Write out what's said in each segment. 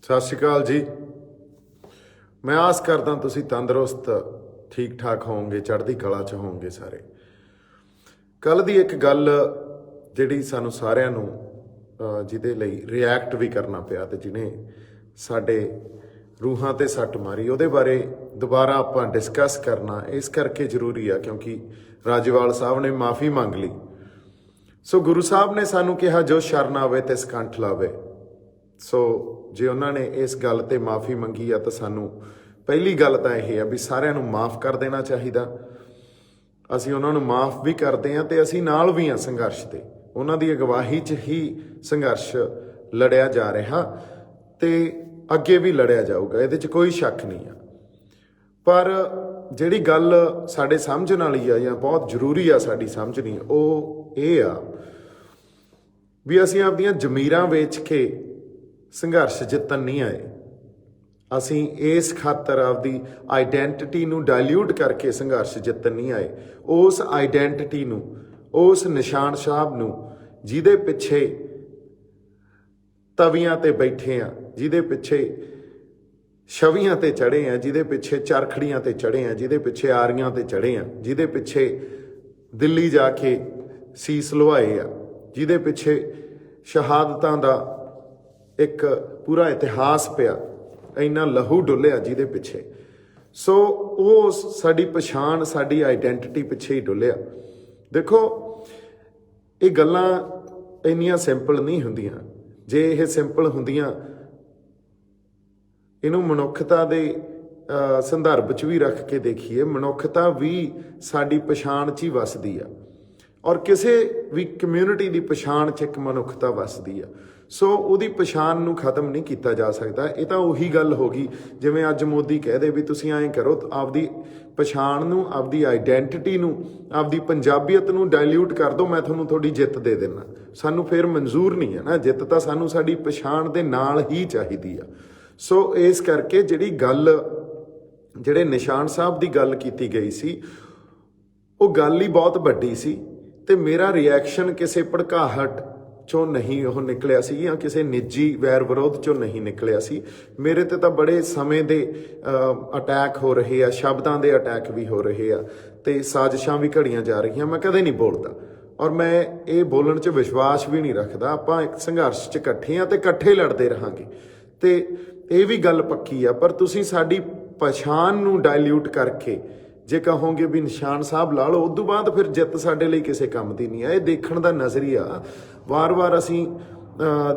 ਸਤਿ ਸ਼੍ਰੀ ਅਕਾਲ ਜੀ। ਮੈਂ ਆਸ ਕਰਦਾ ਤੁਸੀਂ ਤੰਦਰੁਸਤ ਠੀਕ ਠਾਕ ਹੋਵੋਗੇ, ਚੜ੍ਹਦੀ ਕਲਾ 'ਚ ਹੋਵੋਗੇ ਸਾਰੇ। ਕੱਲ੍ਹ ਦੀ ਇੱਕ ਗੱਲ ਜਿਹੜੀ ਸਾਨੂੰ ਸਾਰਿਆਂ ਨੂੰ ਜਿਹਦੇ ਲਈ ਰਿਐਕਟ ਵੀ ਕਰਨਾ ਪਿਆ ਤੇ ਜਿਹਨੇ ਸਾਡੇ ਰੂਹਾਂ ਤੇ ਸੱਟ ਮਾਰੀ, ਉਹਦੇ ਬਾਰੇ ਦੁਬਾਰਾ ਆਪਾਂ ਡਿਸਕਸ ਕਰਨਾ ਇਸ ਕਰਕੇ ਜ਼ਰੂਰੀ ਆ ਕਿਉਂਕਿ ਰਾਜੇਵਾਲ ਸਾਹਿਬ ਨੇ ਮਾफ़ੀ ਮੰਗ ਲਈ। ਸੋ ਗੁਰੂ ਸਾਹਿਬ ਨੇ ਸਾਨੂੰ ਕਿਹਾ ਜੋ ਸ਼ਰਨ ਆਵੇ ਤਿਸ ਕੰਠ ਲਾਵੇ। ਸੋ ਜੇ ਉਹਨਾਂ ਨੇ ਇਸ ਗੱਲ ਤੇ ਮਾफ़ੀ ਮੰਗੀ ਆ ਤਾਂ ਸਾਨੂੰ ਪਹਿਲੀ ਗੱਲ ਤਾਂ ਇਹ ਆ ਵੀ ਸਾਰਿਆਂ ਨੂੰ ਮਾफ़ ਕਰ ਦੇਣਾ ਚਾਹੀਦਾ। ਅਸੀਂ ਉਹਨਾਂ ਨੂੰ ਮਾफ़ ਵੀ ਕਰਦੇ ਹਾਂ ਤੇ ਅਸੀਂ ਨਾਲ ਵੀ ਹਾਂ ਸੰਘਰਸ਼ ਦੇ। ਉਹਨਾਂ ਦੀ ਅਗਵਾਈ 'ਚ ਹੀ ਸੰਘਰਸ਼ ਲੜਿਆ ਜਾ ਰਿਹਾ ਤੇ ਅੱਗੇ ਵੀ ਲੜਿਆ ਜਾਊਗਾ, ਇਹਦੇ 'ਚ ਕੋਈ ਸ਼ੱਕ ਨਹੀਂ ਆ। ਪਰ ਜਿਹੜੀ ਗੱਲ ਸਾਡੇ ਸਮਝਣ ਵਾਲੀ ਆ ਜਾਂ ਬਹੁਤ ਜ਼ਰੂਰੀ ਆ ਸਾਡੀ ਸਮਝਣੀ, ਉਹ ਇਹ ਆ ਵੀ ਅਸੀਂ ਆਪਦੀਆਂ ਜ਼ਮੀਰਾਂ ਵੇਚ ਕੇ ਸੰਘਰਸ਼ ਜਿੱਤਣ ਨਹੀਂ ਆਏ। ਅਸੀਂ ਇਸ ਖਾਤਰ ਆਪਦੀ ਆਈਡੈਂਟਿਟੀ ਨੂੰ ਡਾਇਲਿਊਟ ਕਰਕੇ ਸੰਘਰਸ਼ ਜਿੱਤਣ ਨਹੀਂ ਆਏ। ਉਸ ਆਈਡੈਂਟਿਟੀ ਨੂੰ, ਉਸ ਨਿਸ਼ਾਨ ਸਾਹਿਬ ਨੂੰ ਜਿਹਦੇ ਪਿੱਛੇ ਤਵੀਆਂ ਤੇ ਬੈਠੇ ਆ, ਜਿਹਦੇ ਪਿੱਛੇ ਛਵੀਆਂ ਤੇ ਚੜ੍ਹੇ ਆ, ਜਿਹਦੇ ਪਿੱਛੇ ਚਰਖੜੀਆਂ ਤੇ ਚੜ੍ਹੇ ਆ, ਜਿਹਦੇ ਪਿੱਛੇ ਆਰੀਆਂ ਤੇ ਚੜ੍ਹੇ ਆ, ਜਿਹਦੇ ਪਿੱਛੇ ਦਿੱਲੀ ਜਾ ਕੇ ਸੀਸ ਲੁਹਾਏ ਆ, ਜਿਹਦੇ ਪਿੱਛੇ ਸ਼ਹਾਦਤਾਂ ਦਾ ਇੱਕ ਪੂਰਾ ਇਤਿਹਾਸ ਪਿਆ, ਇੰਨਾ ਲਹੂ ਡੁੱਲਿਆ ਜਿਹਦੇ ਪਿੱਛੇ। ਸੋ ਉਹ ਸਾਡੀ ਪਛਾਣ, ਸਾਡੀ ਆਈਡੈਂਟਿਟੀ ਪਿੱਛੇ ਹੀ ਡੁੱਲਿਆ। ਦੇਖੋ, ਇਹ ਗੱਲਾਂ ਇੰਨੀਆਂ ਸਿੰਪਲ ਨਹੀਂ ਹੁੰਦੀਆਂ। ਜੇ ਇਹ ਸਿੰਪਲ ਹੁੰਦੀਆਂ, ਇਹਨੂੰ ਮਨੁੱਖਤਾ ਦੇ ਸੰਦਰਭ 'ਚ ਵੀ ਰੱਖ ਕੇ ਦੇਖੀਏ, ਮਨੁੱਖਤਾ ਵੀ ਸਾਡੀ ਪਛਾਣ 'ਚ ਹੀ ਵੱਸਦੀ ਆ ਔਰ ਕਿਸੇ ਵੀ ਕਮਿਊਨਿਟੀ ਦੀ ਪਛਾਣ 'ਚ ਇੱਕ ਮਨੁੱਖਤਾ ਵੱਸਦੀ ਆ। ਸੋ ਉਹਦੀ ਪਛਾਣ ਨੂੰ ਖਤਮ ਨਹੀਂ ਕੀਤਾ ਜਾ ਸਕਦਾ। ਇਹ ਤਾਂ ਉਹੀ ਗੱਲ ਹੋ ਗਈ ਜਿਵੇਂ ਅੱਜ ਮੋਦੀ ਕਹਦੇ ਵੀ ਤੁਸੀਂ ਐਂ ਕਰੋ, ਆਪਦੀ ਪਛਾਣ ਨੂੰ, ਆਪਦੀ ਆਈਡੈਂਟਿਟੀ ਨੂੰ, ਆਪਦੀ ਪੰਜਾਬੀਅਤ ਨੂੰ ਡਾਇਲਿਊਟ ਕਰ ਦਿਓ, ਮੈਂ ਤੁਹਾਨੂੰ ਤੁਹਾਡੀ ਜਿੱਤ ਦੇ ਦੇਣਾ। ਸਾਨੂੰ ਫਿਰ ਮਨਜ਼ੂਰ ਨਹੀਂ ਹੈ ਨਾ ਜਿੱਤ, ਤਾਂ ਸਾਨੂੰ ਸਾਡੀ ਪਛਾਣ ਦੇ ਨਾਲ ਹੀ ਚਾਹੀਦੀ ਆ। ਸੋ ਇਸ ਕਰਕੇ ਜਿਹੜੀ ਗੱਲ, ਜਿਹੜੇ ਨਿਸ਼ਾਨ ਸਾਹਿਬ ਦੀ ਗੱਲ ਕੀਤੀ ਗਈ ਸੀ, ਉਹ ਗੱਲ ਹੀ ਬਹੁਤ ਵੱਡੀ ਸੀ ਤੇ ਮੇਰਾ ਰਿਐਕਸ਼ਨ ਕਿਸੇ ਭੜਕਾਹਟ ਚੋਂ ਨਹੀਂ ਉਹ ਨਿਕਲਿਆ ਸੀ ਜਾਂ ਕਿਸੇ ਨਿੱਜੀ ਵੈਰ ਵਿਰੋਧ ਚੋਂ ਨਹੀਂ ਨਿਕਲਿਆ ਸੀ। ਮੇਰੇ ਤੇ ਤਾਂ ਬੜੇ ਸਮੇਂ ਦੇ ਅਟੈਕ ਹੋ ਰਹੇ ਆ, ਸ਼ਬਦਾਂ ਦੇ ਅਟੈਕ ਵੀ ਹੋ ਰਹੇ ਆ ਤੇ ਸਾਜ਼ਿਸ਼ਾਂ ਵੀ ਘੜੀਆਂ ਜਾ ਰਹੀਆਂ। ਮੈਂ ਕਦੇ ਨਹੀਂ ਬੋਲਦਾ ਔਰ ਮੈਂ ਇਹ ਬੋਲਣ 'ਚ ਵਿਸ਼ਵਾਸ ਵੀ ਨਹੀਂ ਰੱਖਦਾ। ਆਪਾਂ ਇੱਕ ਸੰਘਰਸ਼ 'ਚ ਇਕੱਠੇ ਆ ਤੇ ਇਕੱਠੇ ਲੜਦੇ ਰਹਾਂਗੇ ਤੇ ਇਹ ਵੀ ਗੱਲ ਪੱਕੀ ਆ। ਪਰ ਤੁਸੀਂ ਸਾਡੀ ਪਛਾਣ ਨੂੰ ਡਾਇਲਿਊਟ ਕਰਕੇ ਜੇ ਕਹੋਗੇ ਵੀ ਨਿਸ਼ਾਨ ਸਾਹਿਬ ਲਾ ਲਓ, ਉਦੋਂ ਬਾਅਦ ਫਿਰ ਜਿੱਤ ਸਾਡੇ ਲਈ ਕਿਸੇ ਕੰਮ ਦੀ ਨਹੀਂ ਹੈ। ਇਹ ਦੇਖਣ ਦਾ ਨਜ਼ਰੀਆ ਵਾਰ-ਵਾਰ ਅਸੀਂ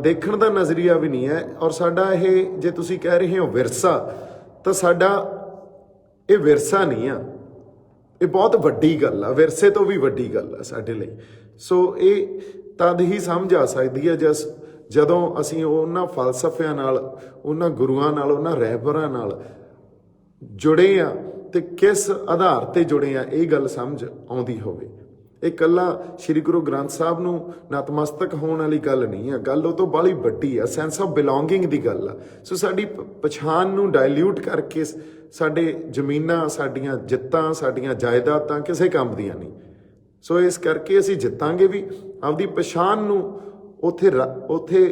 ਦੇਖਣ ਦਾ ਨਜ਼ਰੀਆ ਵੀ ਨਹੀਂ ਹੈ। ਔਰ ਸਾਡਾ ਇਹ, ਜੇ ਤੁਸੀਂ ਕਹਿ ਰਹੇ ਹੋ ਵਿਰਸਾ, ਤਾਂ ਸਾਡਾ ਇਹ ਵਿਰਸਾ ਨਹੀਂ ਆ, ਇਹ ਬਹੁਤ ਵੱਡੀ ਗੱਲ ਆ, ਵਿਰਸੇ ਤੋਂ ਵੀ ਵੱਡੀ ਗੱਲ ਆ ਸਾਡੇ ਲਈ। ਸੋ ਇਹ ਤਦ ਹੀ ਸਮਝ ਆ ਸਕਦੀ ਹੈ ਜਦੋਂ ਅਸੀਂ ਉਹਨਾਂ ਫਲਸਫਿਆਂ ਨਾਲ, ਉਹਨਾਂ ਗੁਰੂਆਂ ਨਾਲ, ਉਹਨਾਂ ਰਹਿਬਰਾਂ ਨਾਲ ਜੁੜੇ ਆ ਤੇ ਕਿਸ ਆਧਾਰ ਤੇ ਜੁੜੇ ਆ, ਇਹ ਗੱਲ ਸਮਝ ਆਉਂਦੀ ਹੋਵੇ। ਇਹ ਇਕੱਲਾ ਸ਼੍ਰੀ ਗੁਰੂ ਗ੍ਰੰਥ ਸਾਹਿਬ ਨੂੰ ਨਤਮਸਤਕ ਹੋਣ ਵਾਲੀ ਗੱਲ ਨਹੀਂ ਆ, ਗੱਲ ਉਹ ਤੋਂ ਬਾਹਲੀ ਵੱਡੀ ਆ, ਸੈਂਸ ਆਫ ਬਿਲੋਂਗਿੰਗ ਦੀ ਗੱਲ ਆ। ਸੋ ਸਾਡੀ ਪਛਾਣ ਨੂੰ ਡਾਇਲਿਊਟ ਕਰਕੇ ਸਾਡੇ ਜ਼ਮੀਨਾਂ, ਸਾਡੀਆਂ ਜਿੱਤਾਂ, ਸਾਡੀਆਂ ਜਾਇਦਾਦਾਂ ਕਿਸੇ ਕੰਮ ਦੀਆਂ ਨਹੀਂ। ਸੋ ਇਸ ਕਰਕੇ ਅਸੀਂ ਜਿੱਤਾਂਗੇ ਵੀ, ਆਪਦੀ ਪਛਾਣ ਨੂੰ ਉੱਥੇ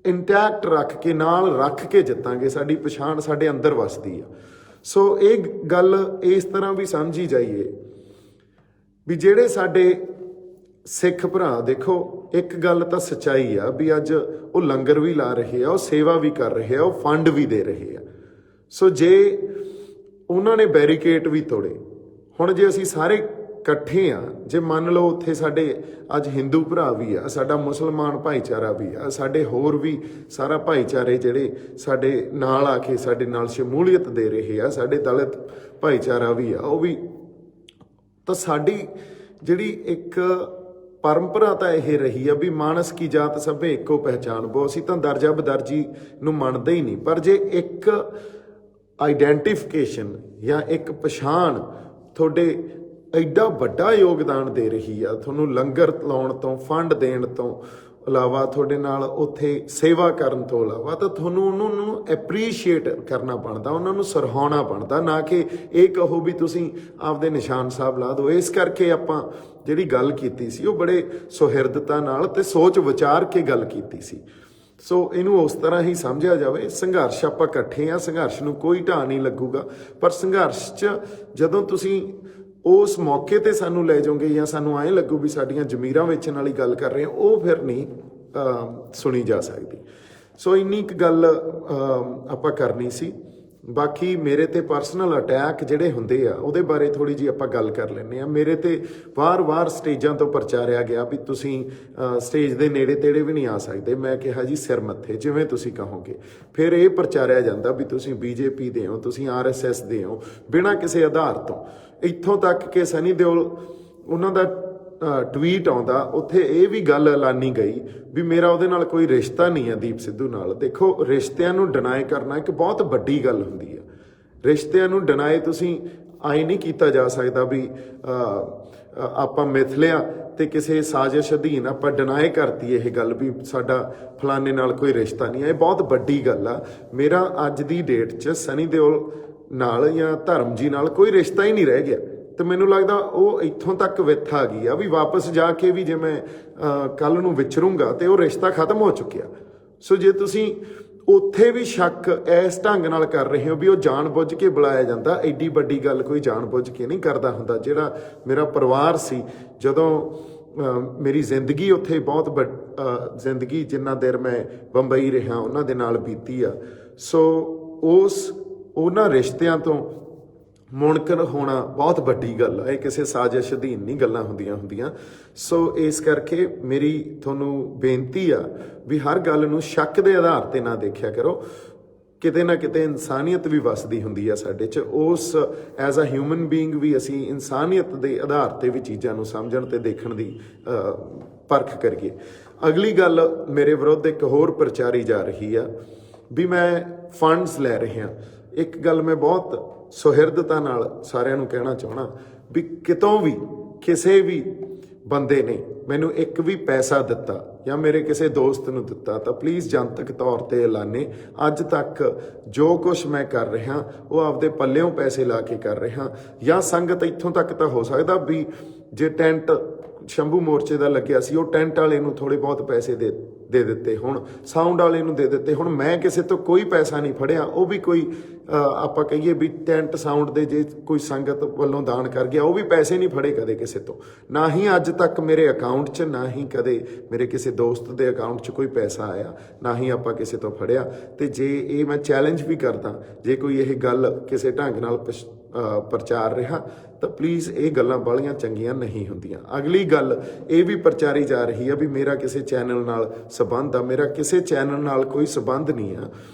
ਇੰਟੈਕਟ ਰੱਖ ਕੇ, ਨਾਲ ਰੱਖ ਕੇ ਜਿੱਤਾਂਗੇ। ਸਾਡੀ ਪਛਾਣ ਸਾਡੇ ਅੰਦਰ ਵੱਸਦੀ ਆ। ਸੋ ਇਹ ਗੱਲ ਇਸ ਤਰ੍ਹਾਂ ਵੀ ਸਮਝੀ ਜਾਈਏ ਵੀ ਜਿਹੜੇ ਸਾਡੇ ਸਿੱਖ ਭਰਾ, ਦੇਖੋ ਇੱਕ ਗੱਲ ਤਾਂ ਸੱਚਾਈ ਆ ਵੀ ਅੱਜ ਉਹ ਲੰਗਰ ਵੀ ਲਾ ਰਹੇ ਆ, ਉਹ ਸੇਵਾ ਵੀ ਕਰ ਰਹੇ ਆ, ਉਹ ਫੰਡ ਵੀ ਦੇ ਰਹੇ ਆ। ਸੋ ਜੇ ਉਹਨਾਂ ਨੇ ਬੈਰੀਕੇਡ ਵੀ ਤੋੜੇ, ਹੁਣ ਜੇ ਅਸੀਂ ਸਾਰੇ ਇਕੱਠੇ ਆ, ਜੇ ਮੰਨ ਲਓ ਉੱਥੇ ਸਾਡੇ ਅੱਜ ਹਿੰਦੂ ਭਰਾ ਵੀ ਆ, ਸਾਡਾ ਮੁਸਲਮਾਨ ਭਾਈਚਾਰਾ ਵੀ ਆ, ਸਾਡੇ ਹੋਰ ਵੀ ਸਾਰਾ ਭਾਈਚਾਰੇ ਜਿਹੜੇ ਸਾਡੇ ਨਾਲ ਆ ਕੇ ਸਾਡੇ ਨਾਲ ਸ਼ਮੂਲੀਅਤ ਦੇ ਰਹੇ ਆ, ਸਾਡੇ ਦਲਿਤ ਭਾਈਚਾਰਾ ਵੀ ਆ, ਉਹ ਵੀ, ਤਾਂ ਸਾਡੀ ਜਿਹੜੀ ਇੱਕ ਪਰੰਪਰਾ ਤਾਂ ਇਹ ਰਹੀ ਆ ਵੀ ਮਾਨਸ ਕੀ ਜਾਤ ਸਭੇ ਇੱਕੋ ਪਹਿਚਾਣ ਬੋ। ਅਸੀਂ ਤਾਂ ਦਰਜਾ ਬਦਰਜੀ ਨੂੰ ਮੰਨਦੇ ਹੀ ਨਹੀਂ। ਪਰ ਜੇ ਇੱਕ ਆਈਡੈਂਟੀਫਿਕੇਸ਼ਨ ਜਾਂ ਇੱਕ ਪਛਾਣ ਤੁਹਾਡੇ ਐਡਾ ਵੱਡਾ ਯੋਗਦਾਨ ਦੇ ਰਹੀ ਆ, ਤੁਹਾਨੂੰ ਲੰਗਰ ਲਾਉਣ ਤੋਂ, ਫੰਡ ਦੇਣ ਤੋਂ ਇਲਾਵਾ, ਤੁਹਾਡੇ ਨਾਲ ਉੱਥੇ ਸੇਵਾ ਕਰਨ ਤੋਂ ਇਲਾਵਾ, ਤਾਂ ਤੁਹਾਨੂੰ ਉਹਨਾਂ ਨੂੰ ਐਪਰੀਸ਼ੀਏਟ ਕਰਨਾ ਬਣਦਾ, ਉਹਨਾਂ ਨੂੰ ਸਰਾਹਣਾ ਬਣਦਾ, ਨਾ ਕਿ ਇਹ ਕਹੋ ਵੀ ਤੁਸੀਂ ਆਪਦੇ ਨਿਸ਼ਾਨ ਸਾਹਿਬ ਲਾ ਦਿਓ। ਇਸ ਕਰਕੇ ਆਪਾਂ ਜਿਹੜੀ ਗੱਲ ਕੀਤੀ ਸੀ ਉਹ ਬੜੇ ਸੁਹਿਰਦਤਾ ਨਾਲ ਤੇ ਸੋਚ ਵਿਚਾਰ ਕੇ ਗੱਲ ਕੀਤੀ ਸੀ। ਸੋ ਇਹਨੂੰ ਉਸ ਤਰ੍ਹਾਂ ਹੀ ਸਮਝਿਆ ਜਾਵੇ। ਸੰਘਰਸ਼ ਆਪਾਂ ਇਕੱਠੇ ਆ, ਸੰਘਰਸ਼ ਨੂੰ ਕੋਈ ਢਾਹ ਨਹੀਂ ਲੱਗੂਗਾ, ਪਰ ਸੰਘਰਸ਼ 'ਚ ਜਦੋਂ ਤੁਸੀਂ ਉਸ ਮੌਕੇ ਤੇ ਸਾਨੂੰ ਲੈ ਜਾਓਗੇ ਜਾਂ ਸਾਨੂੰ ਐਂ ਲੱਗੂ ਵੀ ਸਾਡੀਆਂ ਜ਼ਮੀਰਾਂ ਵੇਚਣ ਵਾਲੀ ਗੱਲ ਕਰ ਰਹੇ ਆ, ਉਹ ਫਿਰ ਨਹੀਂ ਸੁਣੀ ਜਾ ਸਕਦੀ। ਸੋ ਇੰਨੀ ਕੁ ਗੱਲ ਆਪਾਂ ਕਰਨੀ ਸੀ। ਬਾਕੀ ਮੇਰੇ ਤੇ ਪਰਸਨਲ ਅਟੈਕ ਜਿਹੜੇ ਹੁੰਦੇ ਆ ਉਹਦੇ ਬਾਰੇ ਥੋੜੀ ਜਿਹੀ ਆਪਾਂ ਗੱਲ ਕਰ ਲੈਂਦੇ ਆ। ਮੇਰੇ ਤੇ ਵਾਰ-ਵਾਰ ਸਟੇਜਾਂ ਤੋਂ ਪ੍ਰਚਾਰਿਆ ਗਿਆ ਵੀ ਤੁਸੀਂ ਸਟੇਜ ਦੇ ਨੇੜੇ ਤੇੜੇ ਵੀ ਨਹੀਂ ਆ ਸਕਦੇ। ਮੈਂ ਕਿਹਾ ਜੀ ਸਿਰ ਮੱਥੇ, ਜਿਵੇਂ ਤੁਸੀਂ ਕਹੋਗੇ। ਫਿਰ ਇਹ ਪ੍ਰਚਾਰਿਆ ਜਾਂਦਾ ਵੀ ਤੁਸੀਂ BJP ਦੇ ਹੋ, ਤੁਸੀਂ RSS ਦੇ ਹੋ, ਬਿਨਾਂ ਕਿਸੇ ਆਧਾਰ ਤੋਂ। ਇੱਥੋਂ ਤੱਕ ਕਿ ਸਨੀ ਦਿਓਲ ਉਹਨਾਂ ਦਾ ਟਵੀਟ ਆਉਂਦਾ, ਉੱਥੇ ਇਹ ਵੀ ਗੱਲ ਐਲਾਨੀ ਗਈ ਵੀ ਮੇਰਾ ਉਹਦੇ ਨਾਲ ਕੋਈ ਰਿਸ਼ਤਾ ਨਹੀਂ ਹੈ ਦੀਪ ਸਿੱਧੂ ਨਾਲ। ਦੇਖੋ, ਰਿਸ਼ਤਿਆਂ ਨੂੰ ਡਿਨਾਈ ਕਰਨਾ ਇੱਕ ਬਹੁਤ ਵੱਡੀ ਗੱਲ ਹੁੰਦੀ ਹੈ। ਰਿਸ਼ਤਿਆਂ ਨੂੰ ਡਿਨਾਈ ਤੁਸੀਂ ਆਏ ਨਹੀਂ ਕੀਤਾ ਜਾ ਸਕਦਾ ਵੀ ਆਪਾਂ ਮਿਥ ਲਿਆ ਤੇ ਕਿਸੇ ਸਾਜ਼ਿਸ਼ ਅਧੀਨ ਆਪਾਂ ਡਿਨਾਈ ਕਰਤੀ ਇਹ ਗੱਲ ਵੀ ਸਾਡਾ ਫਲਾਣੇ ਨਾਲ ਕੋਈ ਰਿਸ਼ਤਾ ਨਹੀਂ ਹੈ। ਇਹ ਬਹੁਤ ਵੱਡੀ ਗੱਲ ਆ। ਮੇਰਾ ਅੱਜ ਦੀ ਡੇਟ 'ਚ ਸਨੀ ਦਿਓਲ ਨਾਲ ਜਾਂ ਧਰਮ ਜੀ ਨਾਲ ਕੋਈ ਰਿਸ਼ਤਾ ਹੀ ਨਹੀਂ ਰਹਿ ਗਿਆ। ਤੇ ਮੈਨੂੰ ਲੱਗਦਾ ਉਹ ਇੱਥੋਂ ਤੱਕ ਵਿੱਥ ਆ ਗਈ ਆ ਵੀ ਵਾਪਸ ਜਾ ਕੇ ਵੀ ਜੇ ਮੈਂ ਕੱਲ ਨੂੰ ਵਿਚਰੂੰਗਾ ਤੇ ਉਹ ਰਿਸ਼ਤਾ ਖਤਮ ਹੋ ਚੁੱਕਿਆ। ਸੋ ਜੇ ਤੁਸੀਂ ਉੱਥੇ ਵੀ ਸ਼ੱਕ ਇਸ ਢੰਗ ਨਾਲ ਕਰ ਰਹੇ ਹੋ ਵੀ ਉਹ ਜਾਣ ਬੁੱਝ ਕੇ ਬੁਲਾਇਆ ਜਾਂਦਾ, ਐਡੀ ਵੱਡੀ ਗੱਲ ਕੋਈ ਜਾਣ ਬੁੱਝ ਕੇ ਨਹੀਂ ਕਰਦਾ ਹੁੰਦਾ। ਜਿਹੜਾ ਮੇਰਾ ਪਰਿਵਾਰ ਸੀ, ਜਦੋਂ ਮੇਰੀ ਜ਼ਿੰਦਗੀ ਉੱਥੇ ਬਹੁਤ ਜ਼ਿੰਦਗੀ ਜਿੰਨਾ ਦੇਰ ਮੈਂ ਬੰਬਈ ਰਿਹਾ ਉਹਨਾਂ ਦੇ ਨਾਲ ਬੀਤੀ ਆ। ਸੋ ਉਹਨਾਂ ਰਿਸ਼ਤਿਆਂ ਤੋਂ ਮੁਨਕਰ ਹੋਣਾ ਬਹੁਤ ਵੱਡੀ ਗੱਲ ਹੈ। ਇਹ ਕਿਸੇ ਸਾਜ਼ਿਸ਼ ਅਧੀਨ ਨਹੀਂ ਗੱਲਾਂ ਹੁੰਦੀਆਂ। ਸੋ ਇਸ ਕਰਕੇ ਮੇਰੀ ਤੁਹਾਨੂੰ ਬੇਨਤੀ ਆ ਵੀ ਹਰ ਗੱਲ ਨੂੰ ਸ਼ੱਕ ਦੇ ਆਧਾਰ ਤੇ ਨਾ ਦੇਖਿਆ ਕਰੋ। ਕਿਤੇ ਨਾ ਕਿਤੇ ਇਨਸਾਨੀਅਤ ਵੀ ਵਸਦੀ ਹੁੰਦੀ ਆ ਸਾਡੇ 'ਚ। ਉਸ ਐਜ਼ ਅ ਹਿਊਮਨ ਬੀਇੰਗ ਵੀ ਅਸੀਂ ਇਨਸਾਨੀਅਤ ਦੇ ਆਧਾਰ ਤੇ ਵੀ ਚੀਜ਼ਾਂ ਨੂੰ ਸਮਝਣ ਤੇ ਦੇਖਣ ਦੀ ਪਰਖ ਕਰੀਏ। ਅਗਲੀ ਗੱਲ ਮੇਰੇ ਵਿਰੁੱਧ ਇੱਕ ਹੋਰ ਪ੍ਰਚਾਰੀ ਜਾ ਰਹੀ ਆ ਵੀ ਮੈਂ ਫੰਡਸ ਲੈ ਰਿਹਾ। ਇੱਕ ਗੱਲ ਮੈਂ ਬਹੁਤ ਸੁਹਿਰਦਤਾ ਨਾਲ ਸਾਰਿਆਂ ਨੂੰ ਕਹਿਣਾ ਚਾਹਣਾ ਵੀ ਕਿਤੋਂ ਵੀ ਕਿਸੇ ਵੀ ਬੰਦੇ ਨੇ ਮੈਨੂੰ ਇੱਕ ਵੀ ਪੈਸਾ ਦਿੱਤਾ ਜਾਂ ਮੇਰੇ ਕਿਸੇ ਦੋਸਤ ਨੂੰ ਦਿੱਤਾ ਤਾਂ ਪਲੀਜ਼ ਜਨਤਕ ਤੌਰ ਤੇ ਐਲਾਨੇ। ਅੱਜ ਤੱਕ ਜੋ ਕੁਝ ਮੈਂ ਕਰ ਰਿਹਾ ਉਹ ਆਪਦੇ ਪੱਲਿਓਂ ਪੈਸੇ ਲਾ ਕੇ ਕਰ ਰਿਹਾ। ਜਾਂ ਸੰਗਤ ਇੱਥੋਂ ਤੱਕ ਤਾਂ ਹੋ ਸਕਦਾ ਵੀ ਜੇ ਟੈਂਟ ਸ਼ੰਭੂ ਮੋਰਚੇ ਦਾ ਲੱਗਿਆ ਸੀ, ਉਹ ਟੈਂਟ ਵਾਲੇ ਨੂੰ ਥੋੜੇ ਬਹੁਤ ਪੈਸੇ ਦੇ ਦਿੱਤੇ, ਹੁਣ ਸਾਊਂਡ ਵਾਲੇ ਨੂੰ ਦੇ ਦਿੱਤੇ। ਹੁਣ ਮੈਂ ਕਿਸੇ ਤੋਂ ਕੋਈ ਪੈਸਾ ਨਹੀਂ ਫੜਿਆ। ਉਹ ਵੀ ਕੋਈ ਆਪਾਂ ਕਹੀਏ ਵੀ ਟੈਂਟ ਸਾਊਂਡ ਦੇ ਜੇ ਕੋਈ ਸੰਗਤ ਵੱਲੋਂ ਦਾਨ ਕਰ ਗਿਆ, ਉਹ ਵੀ ਪੈਸੇ ਨਹੀਂ ਫੜੇ ਕਦੇ ਕਿਸੇ ਤੋਂ। ਨਾ ਹੀ ਅੱਜ ਤੱਕ ਮੇਰੇ ਅਕਾਊਂਟ 'ਚ, ਨਾ ਹੀ ਕਦੇ ਮੇਰੇ ਕਿਸੇ ਦੋਸਤ ਦੇ ਅਕਾਊਂਟ 'ਚ ਕੋਈ ਪੈਸਾ ਆਇਆ, ਨਾ ਹੀ ਆਪਾਂ ਕਿਸੇ ਤੋਂ ਫੜਿਆ। ਤੇ ਜੇ ਇਹ ਮੈਂ ਚੈਲੰਜ ਵੀ ਕਰਦਾ, ਜੇ ਕੋਈ ਇਹ ਗੱਲ ਕਿਸੇ ਢੰਗ ਨਾਲ ਪ੍ਰਚਾਰ ਰਿਹਾ ਤਾਂ ਪਲੀਜ਼ ਇਹ ਗੱਲਾਂ ਬਾਹਲੀਆਂ ਚੰਗੀਆਂ ਨਹੀਂ ਹੁੰਦੀਆਂ। ਅਗਲੀ ਗੱਲ ਇਹ ਵੀ ਪ੍ਰਚਾਰੀ ਜਾ ਰਹੀ ਆ ਵੀ ਮੇਰਾ ਕਿਸੇ ਚੈਨਲ ਨਾਲ ਸਬੰਧ ਆ। ਮੇਰਾ ਕਿਸੇ ਚੈਨਲ ਨਾਲ ਕੋਈ ਸਬੰਧ ਨਹੀਂ ਆ।